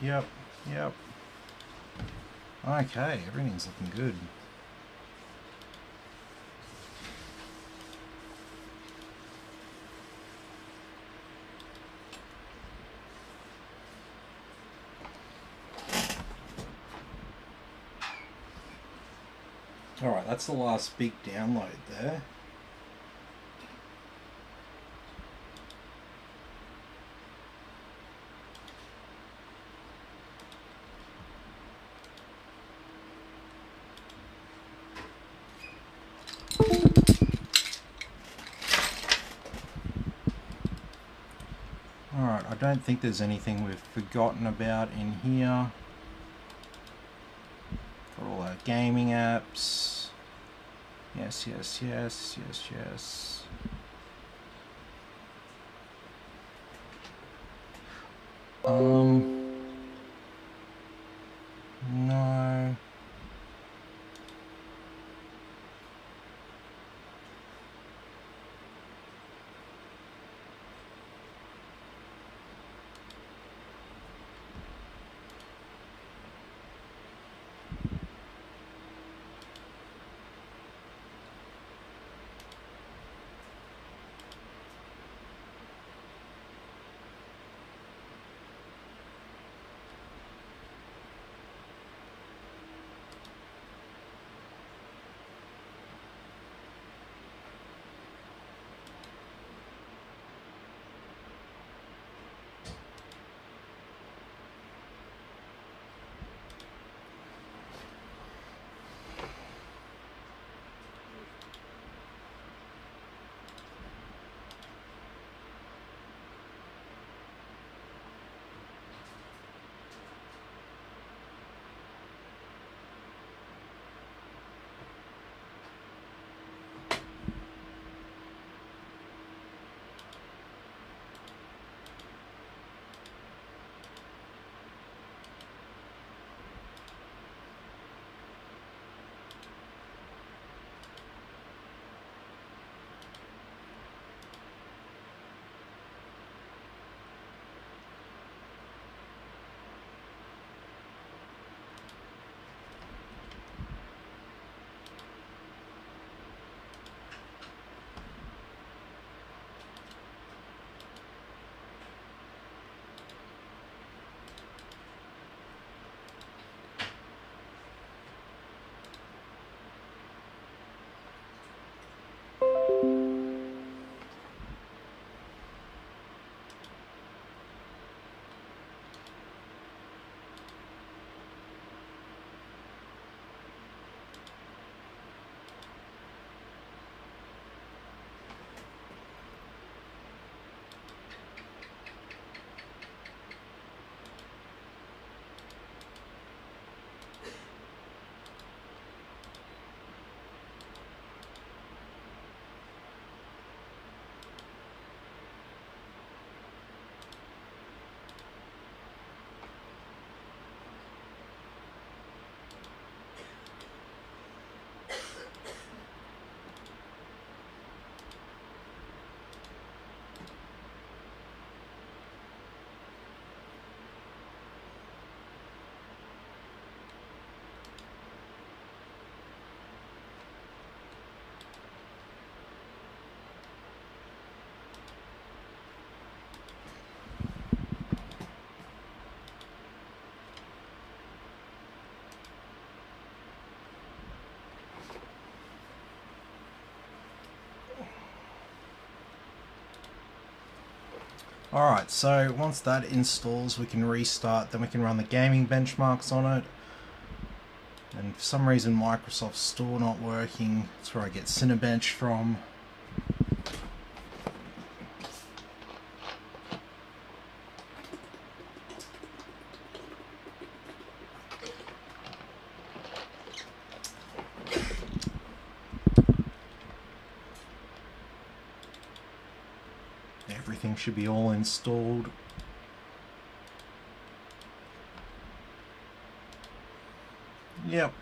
Yep. Okay, everything's looking good. Alright, that's the last big download there. Alright, I don't think there's anything we've forgotten about in here. Got all our gaming apps. Yes. No. Alright, so once that installs, we can restart, then we can run the gaming benchmarks on it. And for some reason Microsoft Store not working. That's where I get Cinebench from. Everything should be all installed. Yep.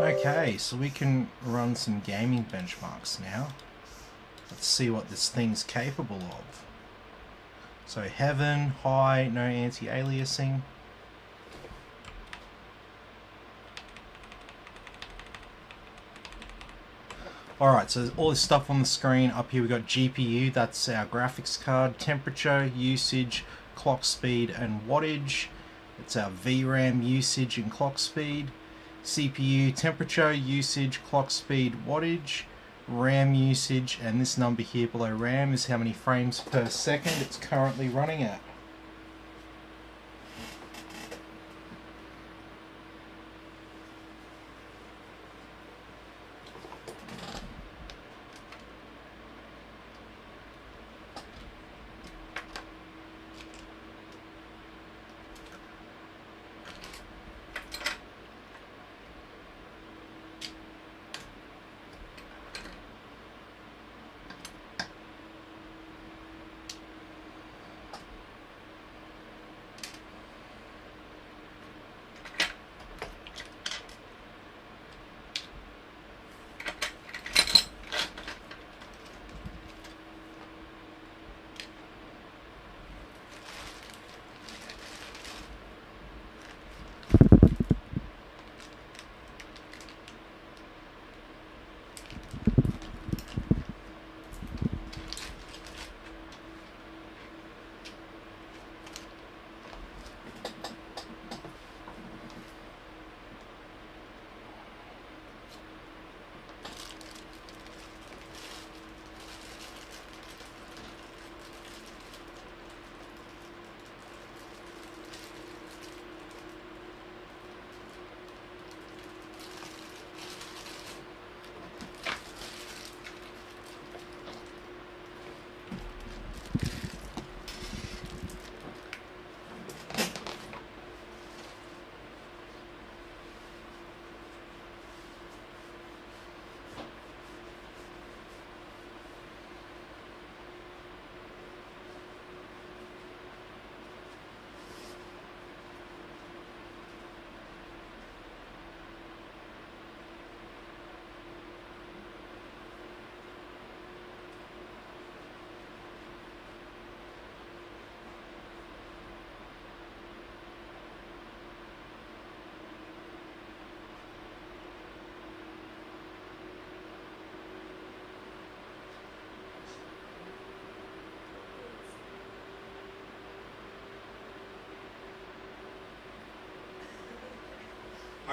Okay, so we can run some gaming benchmarks now. Let's see what this thing's capable of. So heaven, high, no anti-aliasing. Alright, so all this stuff on the screen. Up here we got GPU, that's our graphics card, temperature, usage, clock speed and wattage. It's our VRAM usage and clock speed. CPU, temperature, usage, clock speed, wattage, RAM usage, and this number here below RAM is how many frames per second it's currently running at.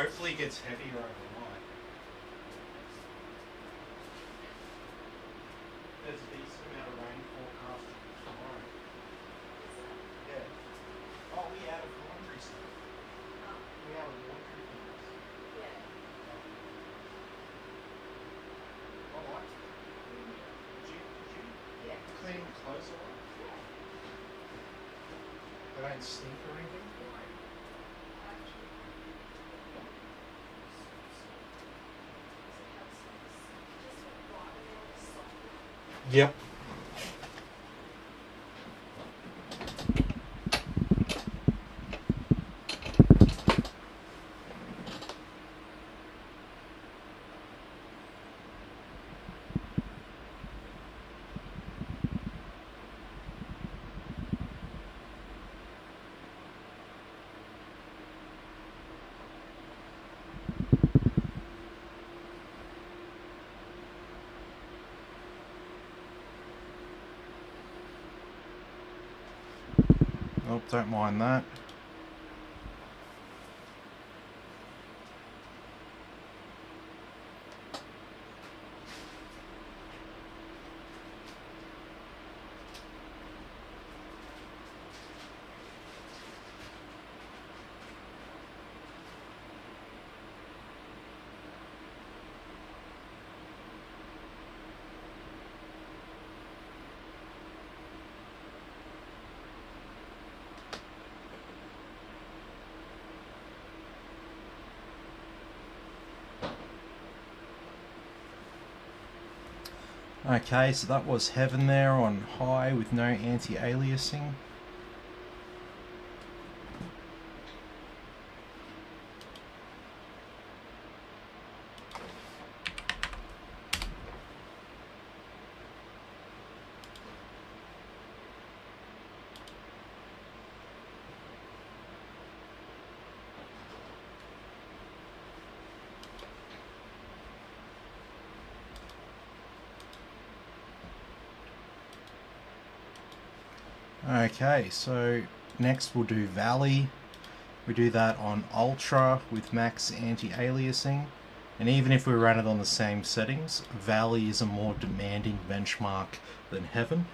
Hopefully it gets heavier overnight. There's a decent amount of rain forecast tomorrow. Yeah. Oh, we out of laundry stuff. We out of laundry things. Yeah. All right. Did you Yeah. clean the clothes all right? Yeah. They don't stink or anything? Yep. Oh, don't mind that. Okay, so that was Heaven there on high with no anti-aliasing. Okay, so next we'll do Valley. We do that on Ultra with max anti-aliasing. And even if we run it on the same settings, Valley is a more demanding benchmark than Heaven.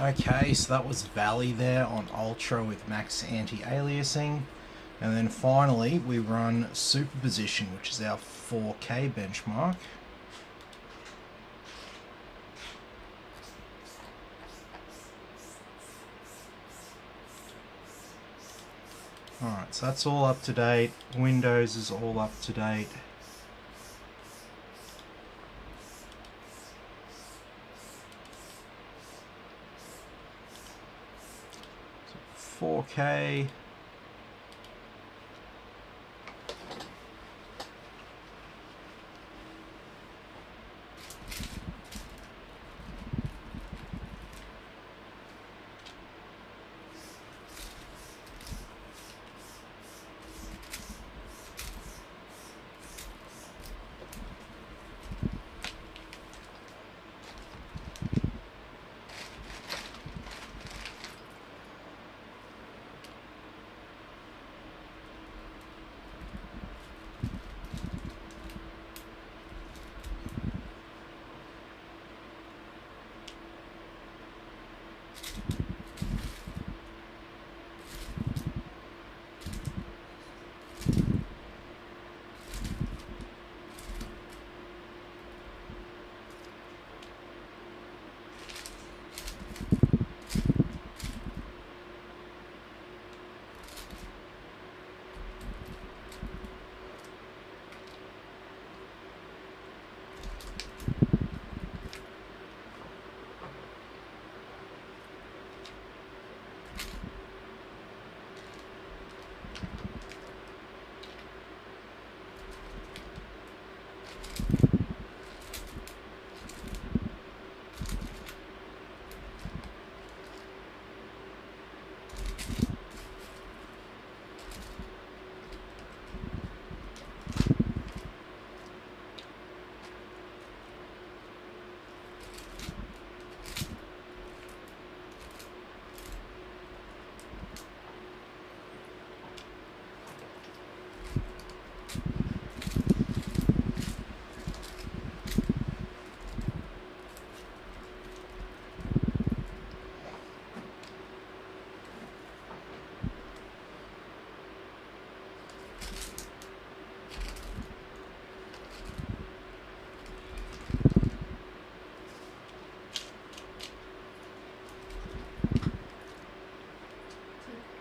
Okay, so that was Valley there on Ultra with max anti-aliasing. And then finally we run Superposition, which is our 4K benchmark. Alright, so that's all up to date. Windows is all up to date. So 4K.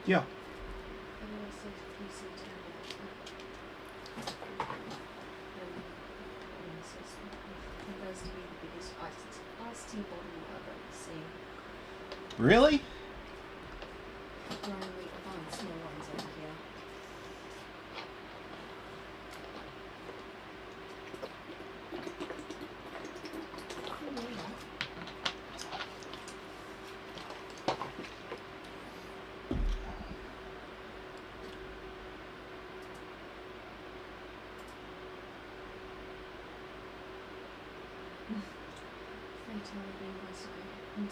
Yeah. Really?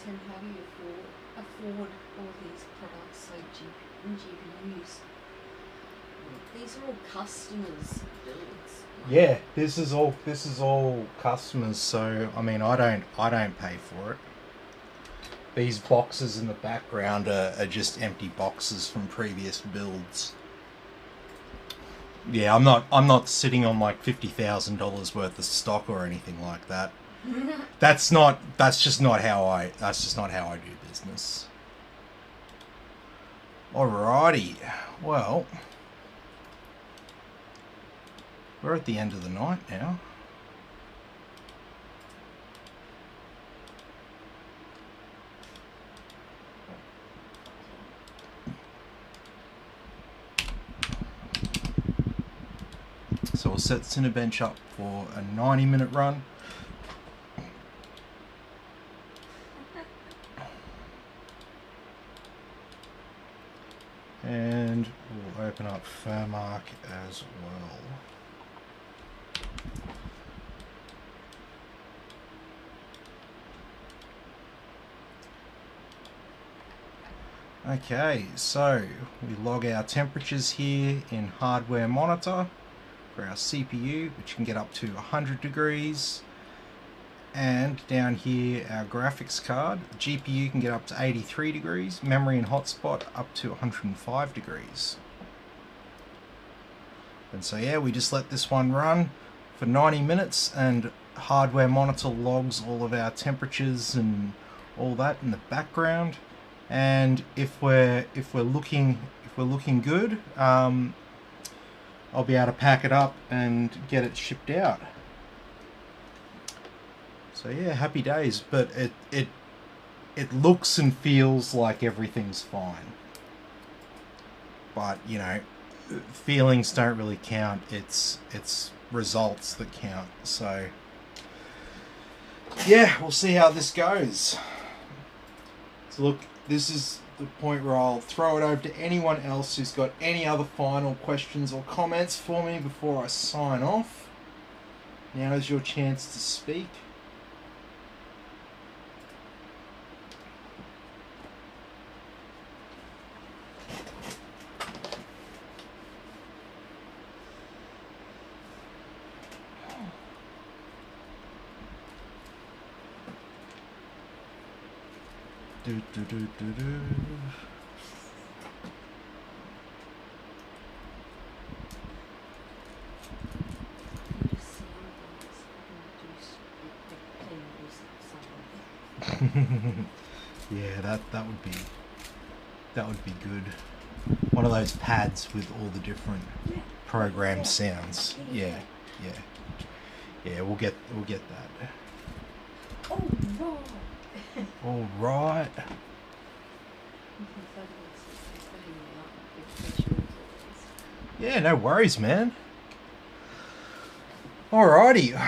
How do you afford all these products like GPUs? These are all customers' builds. Yeah, this is all customers, so I mean I don't pay for it. These boxes in the background are just empty boxes from previous builds. Yeah, I'm not sitting on like $50,000 worth of stock or anything like that. That's just not how I do business. Alrighty, well, we're at the end of the night now. So we'll set Cinebench up for a 90-minute run. And we'll open up Furmark as well. Okay, so we log our temperatures here in Hardware Monitor for our CPU, which can get up to 100 degrees. And down here, our graphics card. GPU can get up to 83 degrees. Memory and hotspot up to 105 degrees. And so yeah, we just let this one run for 90 minutes, and hardware monitor logs all of our temperatures and all that in the background. And if we're looking good, I'll be able to pack it up and get it shipped out. So yeah, happy days. But it looks and feels like everything's fine. But you know, feelings don't really count. It's results that count. So yeah, we'll see how this goes. So look, this is the point where I'll throw it over to anyone else who's got any other final questions or comments for me before I sign off. Now is your chance to speak. Do, do, do, do, do. Yeah, that would be good. One of those pads with all the different program sounds. Yeah. We'll get that. All right. Yeah, no worries, man. Alrighty.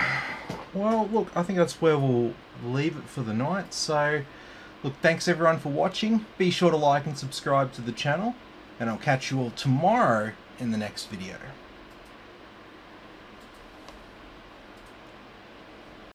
Well, look, I think that's where we'll leave it for the night. So, look, thanks everyone for watching. Be sure to like and subscribe to the channel, and I'll catch you all tomorrow in the next video.